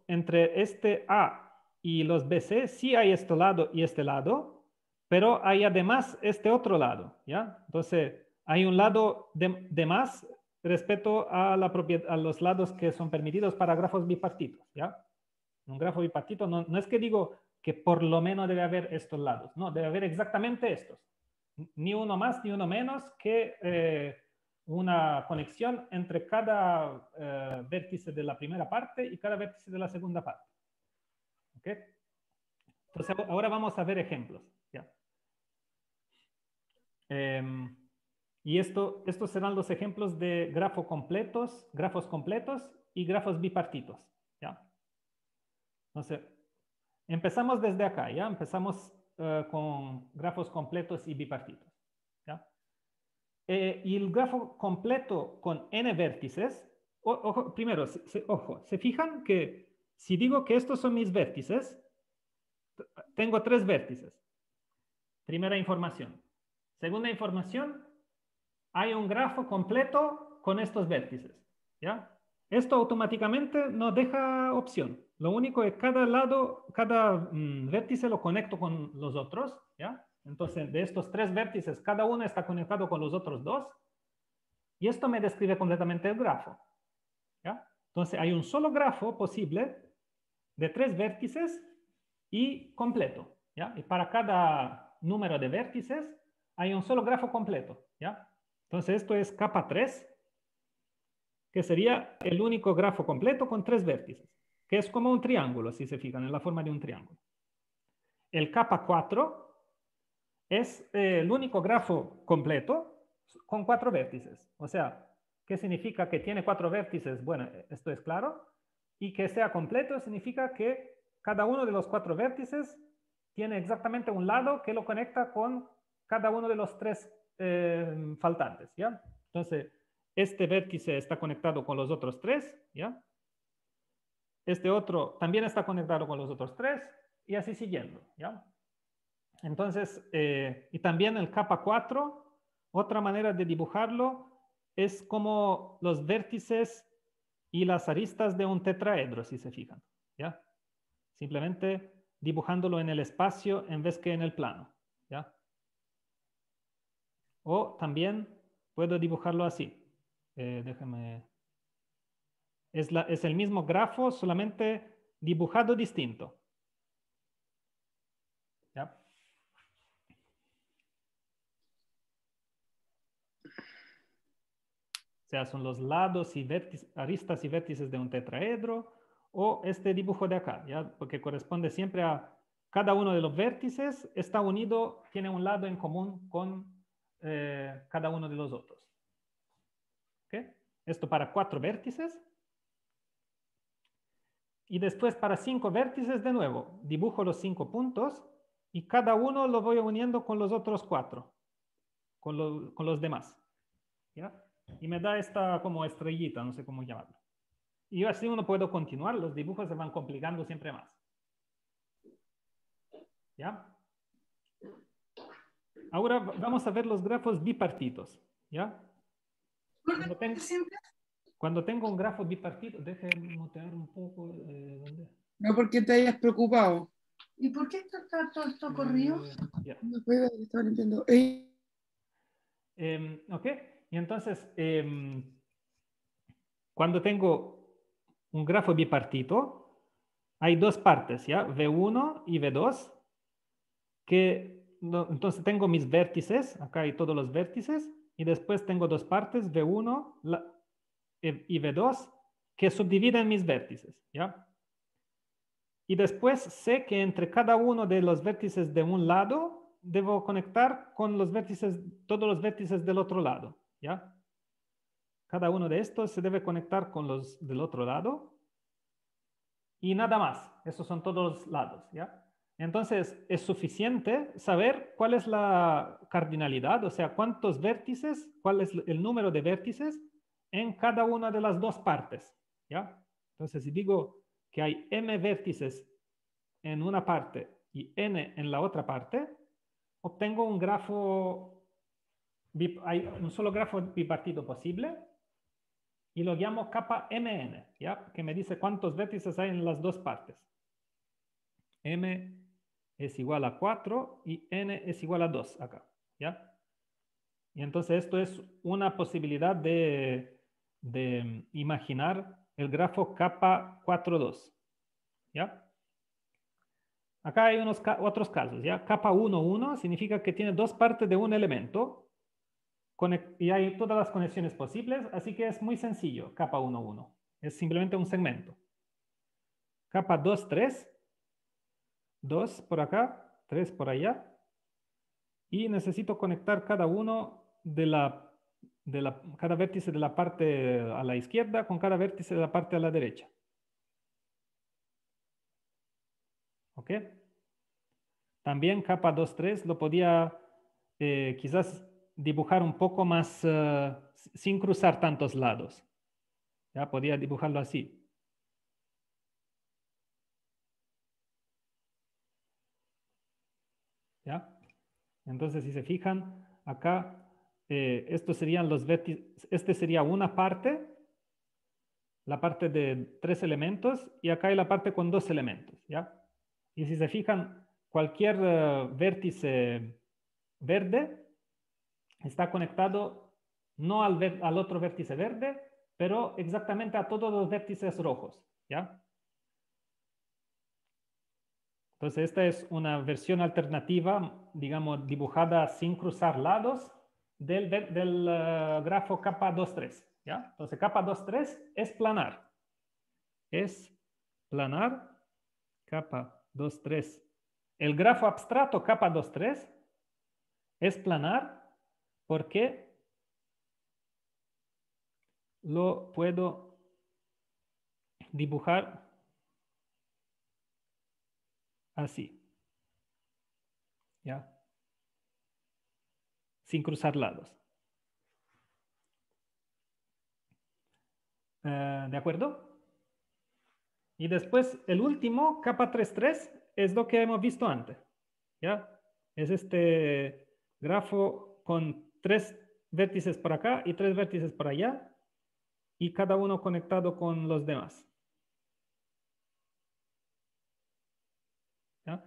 entre este A y los BC sí hay este lado, pero hay además este otro lado, ¿ya? Entonces, hay un lado de más respecto a los lados que son permitidos para grafos bipartitos, ¿ya? Un grafo bipartito no es que digo que por lo menos debe haber estos lados, no, debe haber exactamente estos. Ni uno más ni uno menos que una conexión entre cada vértice de la primera parte y cada vértice de la segunda parte. ¿Ok? Entonces, ahora vamos a ver ejemplos. ¿Ya? Y estos serán los ejemplos de grafos completos y grafos bipartitos. ¿Ya? Entonces, empezamos desde acá. ¿Ya? Empezamos con grafos completos y bipartitos. ¿Ya? Y el grafo completo con n vértices, primero, se fijan que si digo que estos son mis vértices, tengo 3 vértices. Primera información. Segunda información, hay un grafo completo con estos vértices, ¿ya? Esto automáticamente no deja opción. Lo único es cada vértice lo conecto con los otros, ¿ya? Entonces, de estos 3 vértices, cada uno está conectado con los otros 2. Y esto me describe completamente el grafo, ¿ya? Entonces, hay un solo grafo posible de 3 vértices y completo, ¿ya? Y para cada número de vértices hay un solo grafo completo, ¿ya? Entonces, esto es capa 3, que sería el único grafo completo con 3 vértices, que es como un triángulo, si se fijan, en la forma de un triángulo. El capa 4 es el único grafo completo con 4 vértices. O sea, ¿qué significa que tiene 4 vértices? Bueno, esto es claro. Y que sea completo significa que cada uno de los 4 vértices tiene exactamente un lado que lo conecta con cada uno de los 3 faltantes, ¿ya? Entonces, este vértice está conectado con los otros 3, ¿ya? Este otro también está conectado con los otros 3 y así siguiendo, ¿ya? Entonces, y también el capa 4, otra manera de dibujarlo es como los vértices y las aristas de un tetraedro, si se fijan, ¿ya? Simplemente dibujándolo en el espacio en vez que en el plano, ¿ya? O también puedo dibujarlo así. Déjame... Es el mismo grafo, solamente dibujado distinto. ¿Ya? O sea, son los lados y vértices, aristas y vértices de un tetraedro, o este dibujo de acá, ¿ya? Porque corresponde siempre a cada uno de los vértices, está unido, tiene un lado en común con cada uno de los otros. ¿Okay? Esto para 4 vértices. Y después para 5 vértices, de nuevo, dibujo los 5 puntos y cada uno lo voy uniendo con los otros 4, con los demás. ¿Ya? Y me da esta como estrellita, no sé cómo llamarlo. Y así uno puede continuar, los dibujos se van complicando siempre más. ¿Ya? Ahora vamos a ver los grafos bipartitos. ¿Ya? Cuando tengo un grafo bipartito, déjenme mutear un poco. ¿Dónde? No porque te hayas preocupado. ¿Y por qué está todo esto corrido? Ya. No puedo, estaba limpiando. Ok, y entonces, cuando tengo un grafo bipartito, hay dos partes, ¿ya? V1 y V2, entonces tengo mis vértices, acá hay todos los vértices, y después tengo dos partes, V1 y V2, que subdividen mis vértices, ¿ya? Y después sé que entre cada uno de los vértices de un lado, debo conectar con los vértices, todos los vértices del otro lado, ¿ya? Cada uno de estos se debe conectar con los del otro lado y nada más. Esos son todos los lados, ¿ya? Entonces, es suficiente saber cuál es la cardinalidad, o sea, cuántos vértices, cuál es el número de vértices en cada una de las dos partes, ¿ya? Entonces, si digo que hay m vértices en una parte y n en la otra parte, obtengo un grafo, hay un solo grafo bipartito posible, y lo llamo capa mn, ¿ya? Que me dice cuántos vértices hay en las dos partes. M es igual a 4 y n es igual a 2 acá, ¿ya? Y entonces esto es una posibilidad de imaginar el grafo capa 4, 2, ¿ya? Acá hay otros casos, ¿ya? Capa 1, 1 significa que tiene dos partes de un elemento y hay todas las conexiones posibles, así que es muy sencillo, capa 1, 1. Es simplemente un segmento. Capa 2, 3. 2 por acá, 3 por allá. Y necesito conectar cada uno cada vértice de la parte a la izquierda con cada vértice de la parte a la derecha. ¿Ok? También capa 2, 3 lo podía quizás dibujar un poco más sin cruzar tantos lados. Ya podía dibujarlo así. ¿Ya? Entonces, si se fijan, acá estos serían los vértices. Este sería una parte, la parte de 3 elementos, y acá hay la parte con 2 elementos. ¿Ya? Y si se fijan, cualquier vértice verde está conectado no al otro vértice verde, pero exactamente a todos los vértices rojos. ¿Ya? Entonces, esta es una versión alternativa, digamos, dibujada sin cruzar lados del grafo capa 2,3. ¿Ya? Entonces, capa 2,3 es planar. Es planar, capa 2,3. El grafo abstracto capa 2,3 es planar porque lo puedo dibujar así. ¿Ya? Sin cruzar lados. ¿De acuerdo? Y después el último, capa 3,3, es lo que hemos visto antes. ¿Ya? Es este grafo con 3 vértices por acá y 3 vértices por allá, y cada uno conectado con los demás. ¿Ya?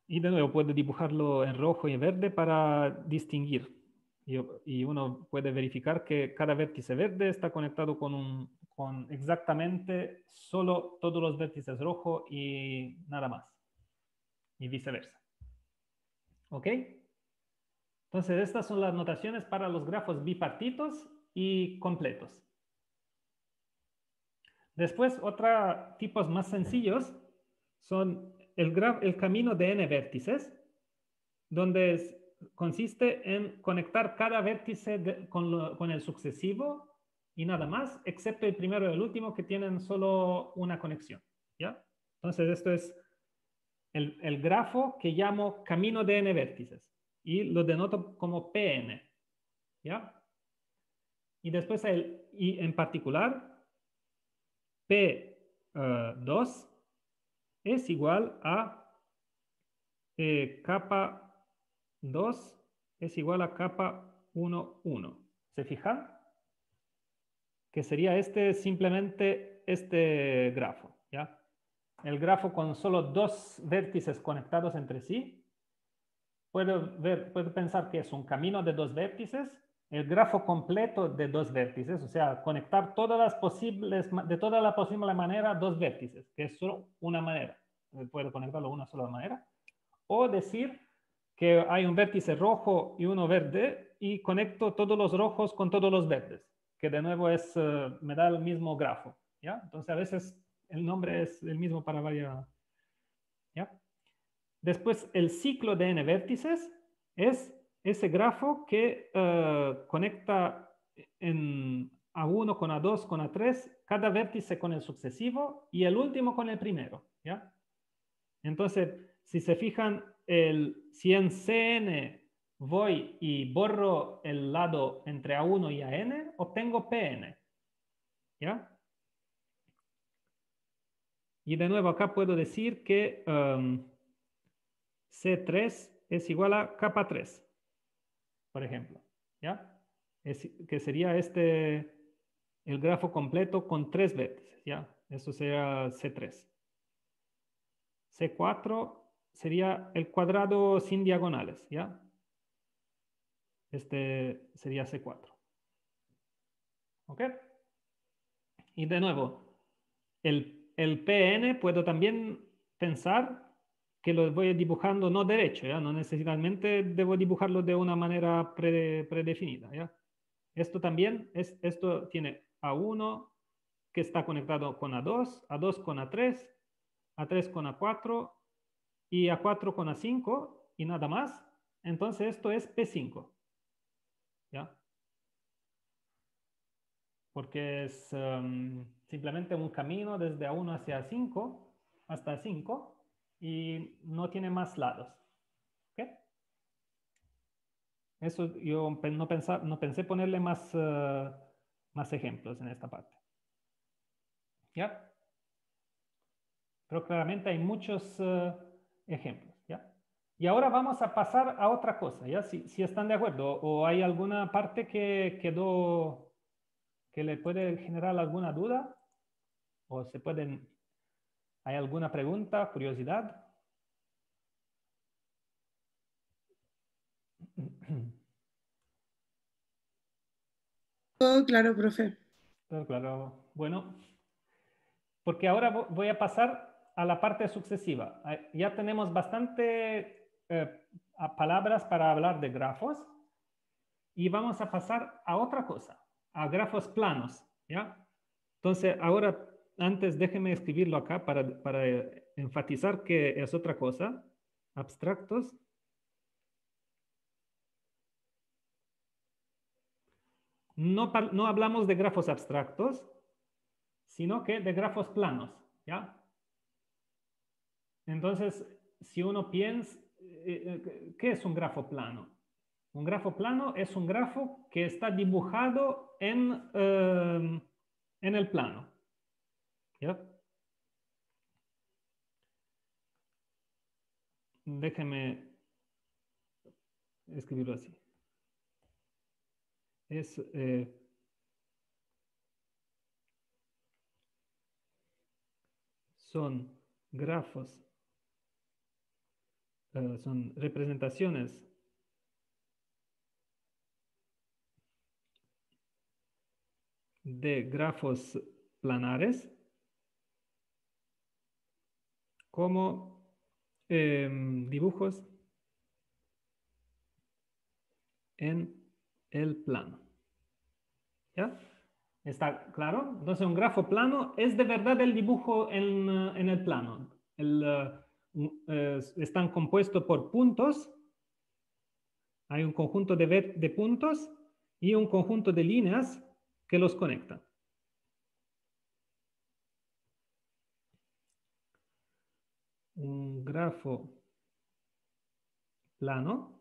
Y de nuevo puedo dibujarlo en rojo y en verde para distinguir. Y uno puede verificar que cada vértice verde está conectado con exactamente solo todos los vértices rojos y nada más. Y viceversa. ¿Ok? Entonces, estas son las notaciones para los grafos bipartitos y completos. Después, otros tipos más sencillos son el camino de n vértices, donde consiste en conectar cada vértice con el sucesivo y nada más, excepto el primero y el último que tienen solo una conexión. ¿Ya? Entonces, esto es el grafo que llamo camino de n vértices y lo denoto como Pn. ¿Ya? Y después, y en particular, P2 es igual a capa 2 es igual a capa 1, 1. ¿Se fijan? Que sería simplemente este grafo, ¿ya? El grafo con solo 2 vértices conectados entre sí. Puedo pensar que es un camino de 2 vértices, el grafo completo de 2 vértices, o sea, conectar de toda la posible manera 2 vértices, que es solo una manera. Puedo conectarlo de una sola manera. O decir que hay un vértice rojo y uno verde y conecto todos los rojos con todos los verdes, que de nuevo me da el mismo grafo, ¿ya? Entonces a veces el nombre es el mismo para varias, ¿ya? Después el ciclo de n vértices es ese grafo que conecta en A1 con A2 con A3, cada vértice con el sucesivo y el último con el primero, ¿ya? Entonces, si se fijan, si en Cn voy y borro el lado entre A1 y AN, obtengo Pn. ¿Ya? Y de nuevo acá puedo decir que C3 es igual a capa 3, por ejemplo. ¿Ya? Que sería el grafo completo con 3 vértices. ¿Ya? Eso sería C3. C4 sería el cuadrado sin diagonales, ¿ya? Este sería C4. ¿Ok? Y de nuevo, el PN puedo también pensar que lo voy dibujando no derecho, ¿ya? No necesariamente debo dibujarlo de una manera predefinida, ¿ya? Esto también, esto tiene A1 que está conectado con A2, A2 con A3, A3 con A4 y A4 con A5 y nada más. Entonces esto es P5. ¿Ya? Porque es simplemente un camino desde A1 hacia A5 hasta A5 y no tiene más lados. ¿Ok? Eso yo no pensé ponerle más ejemplos en esta parte. ¿Ya? Pero claramente hay muchos ejemplos. ¿Ya? Y ahora vamos a pasar a otra cosa, ¿ya? Si están de acuerdo o hay alguna parte que quedó, que le puede generar alguna duda o ¿hay alguna pregunta, curiosidad? Todo claro, profe. Todo claro. Bueno, porque ahora voy a pasar a la parte sucesiva. Ya tenemos bastante palabras para hablar de grafos y vamos a pasar a otra cosa, a grafos planos, ¿ya? Entonces, ahora, antes déjenme escribirlo acá para enfatizar que es otra cosa. Abstractos. No hablamos de grafos abstractos, sino que de grafos planos, ¿ya? Entonces, si uno piensa, ¿qué es un grafo plano? Un grafo plano es un grafo que está dibujado en el plano, ¿ya? déjeme escribirlo así. Son grafos, son representaciones de grafos planares como dibujos en el plano. ¿Ya? ¿Está claro? Entonces, un grafo plano es de verdad el dibujo en el plano. Están compuestos por puntos. Hay un conjunto de puntos y un conjunto de líneas que los conectan. Un grafo plano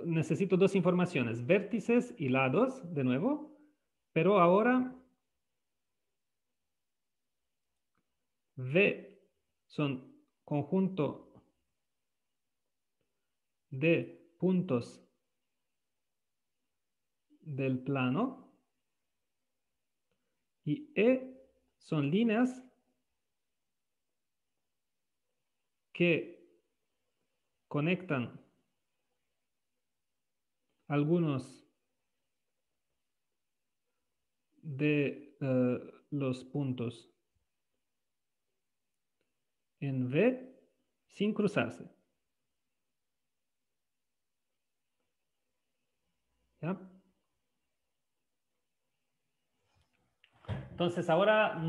necesito dos informaciones, vértices y lados, de nuevo, pero ahora V son conjunto de puntos del plano y E son líneas que conectan algunos de los puntos en V sin cruzarse. ¿Ya? Entonces ahora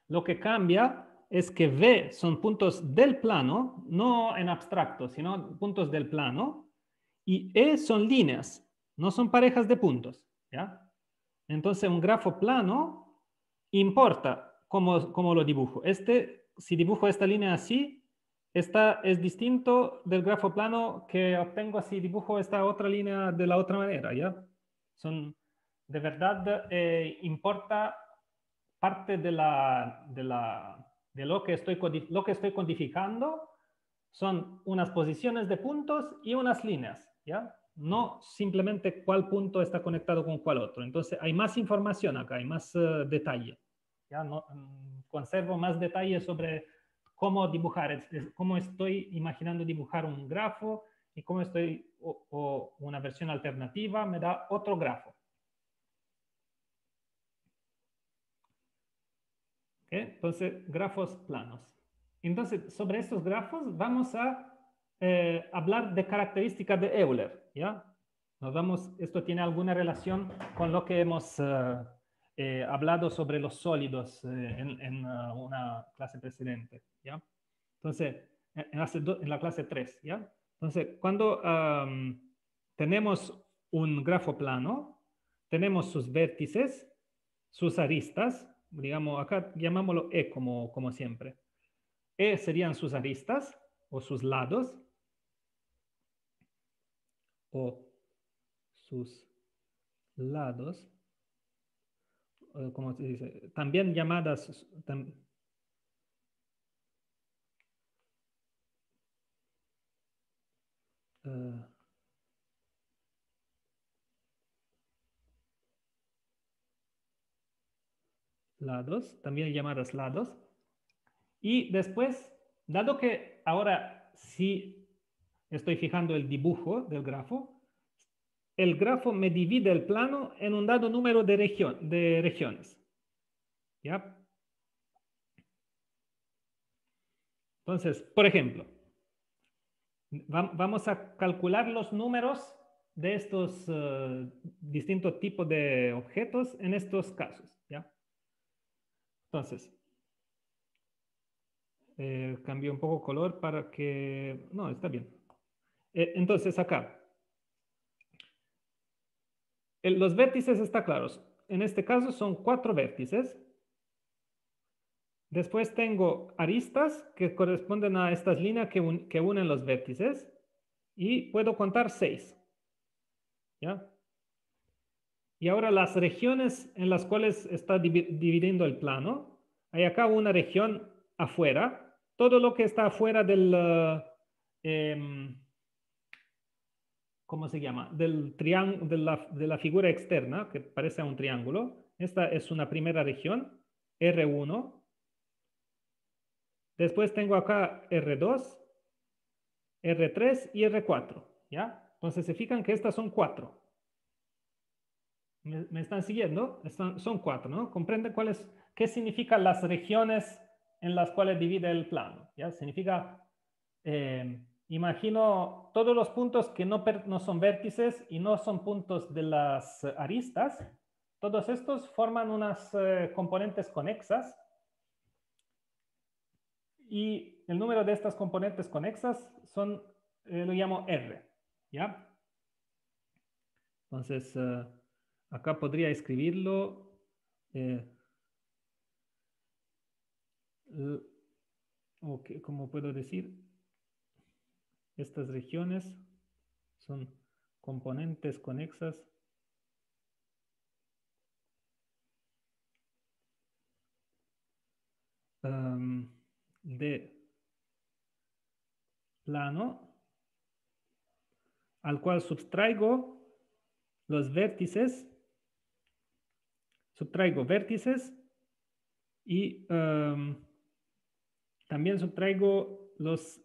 lo que cambia es que V son puntos del plano, no en abstracto, sino puntos del plano, y E son líneas, no son parejas de puntos. ¿Ya? Entonces un grafo plano importa cómo lo dibujo. Si dibujo esta línea así, esta es distinto del grafo plano que obtengo si dibujo esta otra línea de la otra manera. ¿Ya? De verdad importa parte de lo que estoy codificando son unas posiciones de puntos y unas líneas, ¿ya? No simplemente cuál punto está conectado con cuál otro. Entonces hay más información acá, hay más detalle. ¿Ya? Conservo más detalles sobre cómo dibujar, cómo estoy imaginando dibujar un grafo y cómo o una versión alternativa me da otro grafo. Entonces, grafos planos. Entonces, sobre estos grafos vamos a hablar de características de Euler. ¿Ya? Esto tiene alguna relación con lo que hemos hablado sobre los sólidos en una clase precedente. ¿Ya? Entonces, en la clase 3. ¿Ya? Entonces, cuando tenemos un grafo plano, tenemos sus vértices, sus aristas, digamos, acá llamámoslo E como siempre. E serían sus aristas o sus lados como se dice, también llamadas lados, también llamadas lados. Y después, dado que ahora sí estoy fijando el dibujo del grafo, el grafo me divide el plano en un dado número de regiones. ¿Ya? Entonces, por ejemplo, vamos a calcular los números de estos distintos tipos de objetos en estos casos. ¿Ya? Entonces, cambié un poco color para que... No, está bien. Entonces, acá. Los vértices están claros. En este caso son 4 vértices. Después tengo aristas que corresponden a estas líneas que unen los vértices. Y puedo contar 6. ¿Ya? Y ahora las regiones en las cuales está dividiendo el plano. Hay acá una región afuera. Todo lo que está afuera del, ¿cómo se llama? Del triángulo, de la figura externa, que parece un triángulo. Esta es una primera región, R1. Después tengo acá R2, R3 y R4, ¿ya? Entonces se fijan que estas son 4. ¿Me están siguiendo? Son 4, ¿no? ¿Comprenden qué significan las regiones en las cuales divide el plano? ¿Ya? Significa, imagino todos los puntos que no son vértices y no son puntos de las aristas. Todos estos forman unas componentes conexas. Y el número de estas componentes conexas son, lo llamo R, ¿ya? Entonces, acá podría escribirlo. ¿Cómo puedo decir? Estas regiones son componentes conexas de plano al cual subtraigo los vértices, y también subtraigo los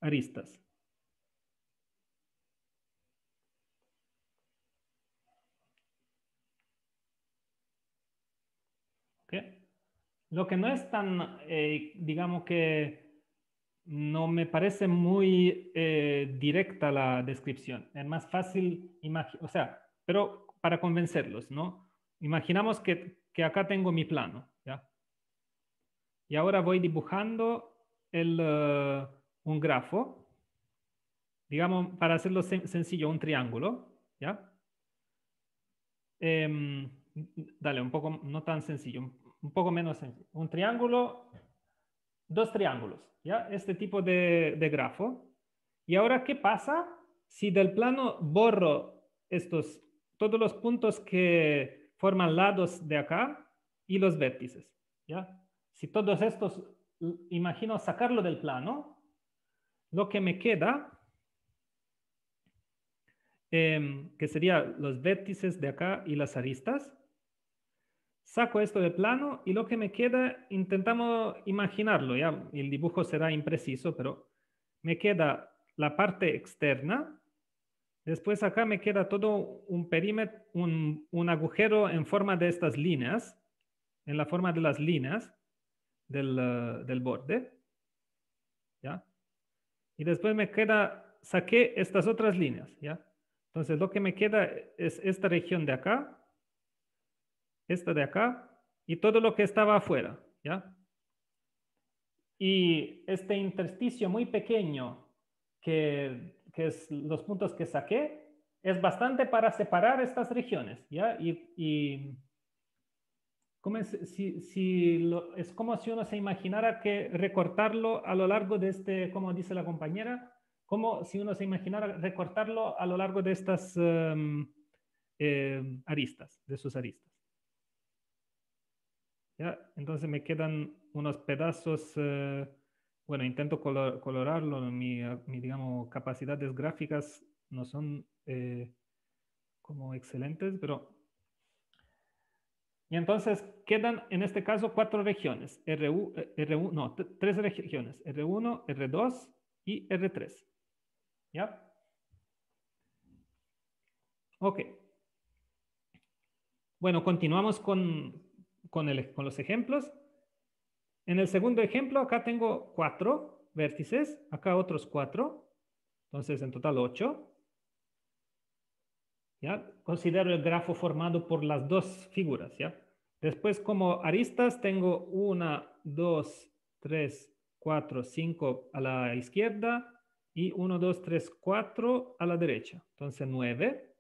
aristas. ¿Okay? Lo que no es tan, digamos que no me parece muy directa la descripción. Es más fácil, o sea, pero para convencerlos, ¿no? Imaginamos que acá tengo mi plano, ¿ya? Y ahora voy dibujando un grafo, digamos, para hacerlo sencillo, un triángulo, ¿ya? Dale, un poco, no tan sencillo, un poco menos sencillo. Un triángulo, 2 triángulos, ¿ya? Este tipo de grafo. Y ahora, ¿qué pasa si del plano borro todos los puntos que forman lados de acá y los vértices, ¿ya? Si todos estos, imagino sacarlo del plano, lo que me queda, que serían los vértices de acá y las aristas, saco esto del plano y lo que me queda, intentamos imaginarlo, ¿ya? El dibujo será impreciso, pero me queda la parte externa. Después acá me queda todo un perímetro, un agujero en forma de estas líneas, en la forma de las líneas del borde, ¿ya? Y después me queda, saqué estas otras líneas, ¿ya? Entonces lo que me queda es esta región de acá, esta de acá, y todo lo que estaba afuera, ¿ya? Y este intersticio muy pequeño, que es los puntos que saqué, es bastante para separar estas regiones, ¿ya? Es como si uno se imaginara que recortarlo a lo largo de como dice la compañera, como si uno se imaginara recortarlo a lo largo de estas aristas, de sus aristas. ¿Ya? Entonces me quedan unos pedazos, bueno, intento colorarlo, digamos, capacidades gráficas no son como excelentes, pero... Y entonces quedan en este caso 4 regiones, no, 3 regiones, R1, R2 y R3. ¿Ya? Ok. Bueno, continuamos con los ejemplos. En el segundo ejemplo, acá tengo 4 vértices, acá otros 4, entonces en total 8. ¿Ya? Considero el grafo formado por las 2 figuras, ¿ya? Después, como aristas, tengo 1, 2, 3, 4, 5 a la izquierda y 1, 2, 3, 4 a la derecha. Entonces, 9.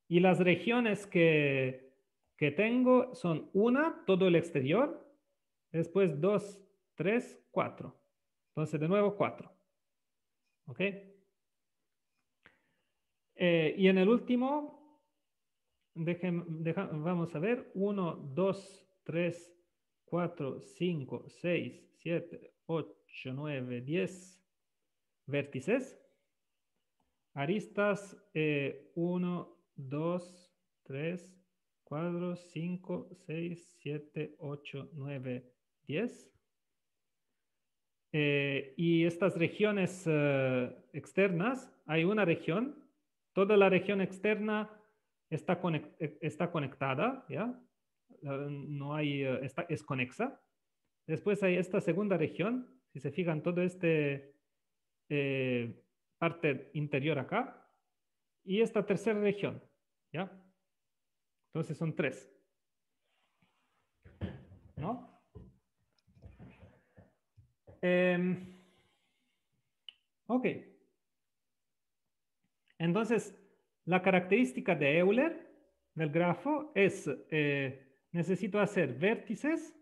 Y las regiones que tengo son 1, todo el exterior. Después 2, 3, 4. Entonces, de nuevo 4. ¿Ok? Y en el último, vamos a ver, 1, 2, 3, 4, 5, 6, 7, 8, 9, 10 vértices. Aristas, 1, 2, 3, 4, 5, 6, 7, 8, 9, 10. Y estas regiones externas, hay una región, toda la región externa está conectada, ¿ya? No hay, es conexa. Después hay esta segunda región, si se fijan, todo este parte interior acá, y esta tercera región, ¿ya? Entonces son 3, ¿no? Ok. Entonces, la característica de Euler del grafo es, necesito hacer vértices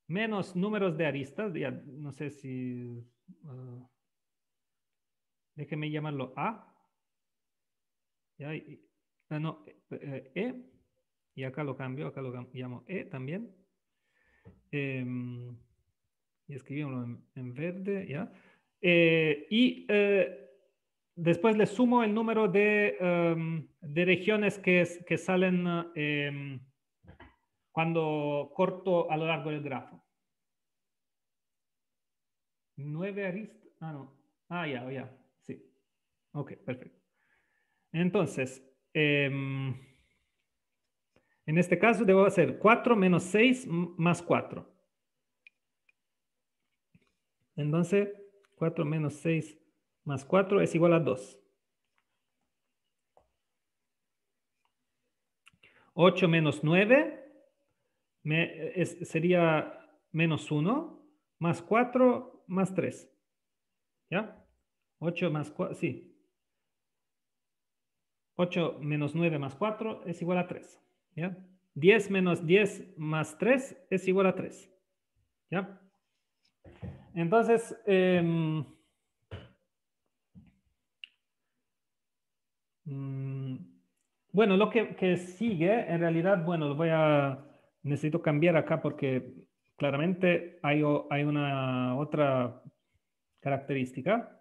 menos números de aristas, ya no sé si, déjeme llamarlo A, ¿ya? No, E, y acá lo cambio, acá lo llamo E también. Y escribimos en verde, ¿ya? Después le sumo el número de regiones que salen cuando corto a lo largo del grafo. 9 aristas. Ah, no. Ah, ya. Sí. Ok, perfecto. Entonces, en este caso debo hacer 4 menos 6 más 4. Entonces, 4 menos 6 más 4 es igual a 2. 8 menos 9 sería menos 1, más 4 más 3. ¿Ya? 8 más 4, sí. 8 menos 9 más 4 es igual a 3. ¿Ya? 10 menos 10 más 3 es igual a 3. ¿Ya? Entonces, bueno, lo que sigue, en realidad, bueno, necesito cambiar acá porque claramente hay una otra característica.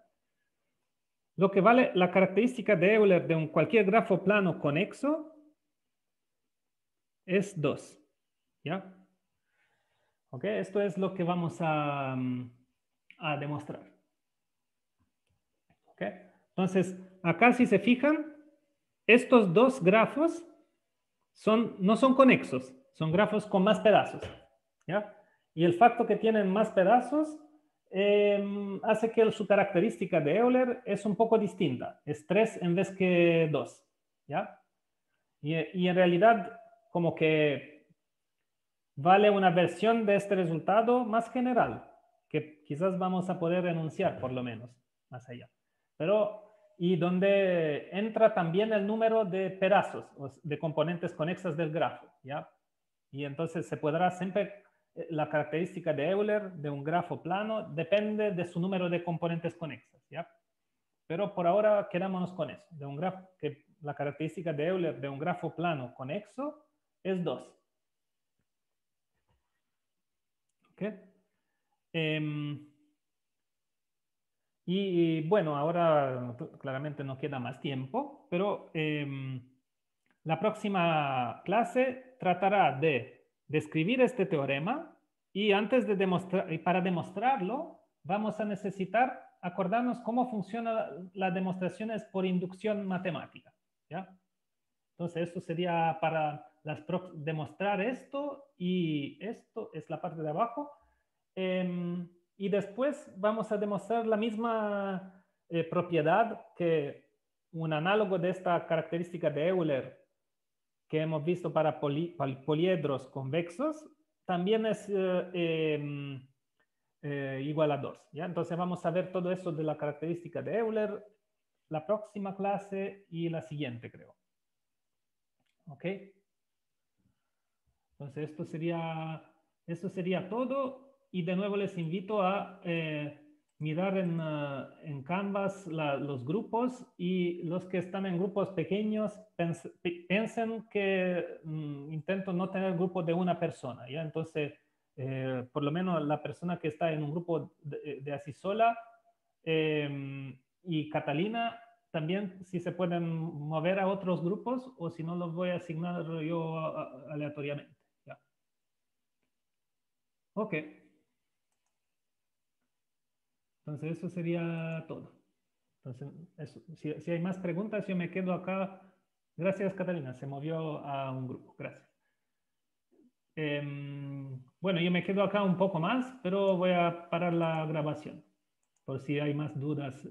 Lo que vale la característica de Euler de cualquier grafo plano conexo es 2. ¿Ya? Ok, esto es lo que vamos a demostrar. Ok, entonces, acá si se fijan, estos dos grafos no son conexos, son grafos con más pedazos. ¿Ya? Y el facto que tienen más pedazos hace que su característica de Euler es un poco distinta. Es 3 en vez que 2. ¿Ya? Y en realidad, como que vale una versión de este resultado más general, que quizás vamos a poder enunciar por lo menos más allá. Y donde entra también el número de pedazos, de componentes conexas del grafo, ¿ya? Y entonces se podrá siempre, la característica de Euler de un grafo plano depende de su número de componentes conexas, ¿ya? Pero por ahora quedámonos con eso, de un grafo, que la característica de Euler de un grafo plano conexo es 2. ¿Ok? Y bueno, ahora claramente no queda más tiempo, pero la próxima clase tratará de describir este teorema y antes de para demostrarlo, vamos a necesitar acordarnos cómo funcionan las demostraciones por inducción matemática. ¿Ya? Entonces, esto sería para demostrar esto y esto es la parte de abajo. Y después vamos a demostrar la misma propiedad que un análogo de esta característica de Euler que hemos visto para poliedros convexos también es igual a 2. ¿Ya? Entonces vamos a ver todo eso de la característica de Euler la próxima clase y la siguiente, creo. ¿Ok? Entonces esto sería todo y de nuevo les invito a mirar en Canvas los grupos, y los que están en grupos pequeños piensen que intento no tener grupos de una persona, ¿ya? Entonces, por lo menos la persona que está en un grupo de Asisola y Catalina, también si se pueden mover a otros grupos, o si no los voy a asignar yo aleatoriamente, ¿ya? Ok. Entonces, eso sería todo. Entonces, si hay más preguntas, yo me quedo acá. Gracias, Catalina. Se movió a un grupo. Gracias. Bueno, yo me quedo acá un poco más, pero voy a parar la grabación por si hay más dudas.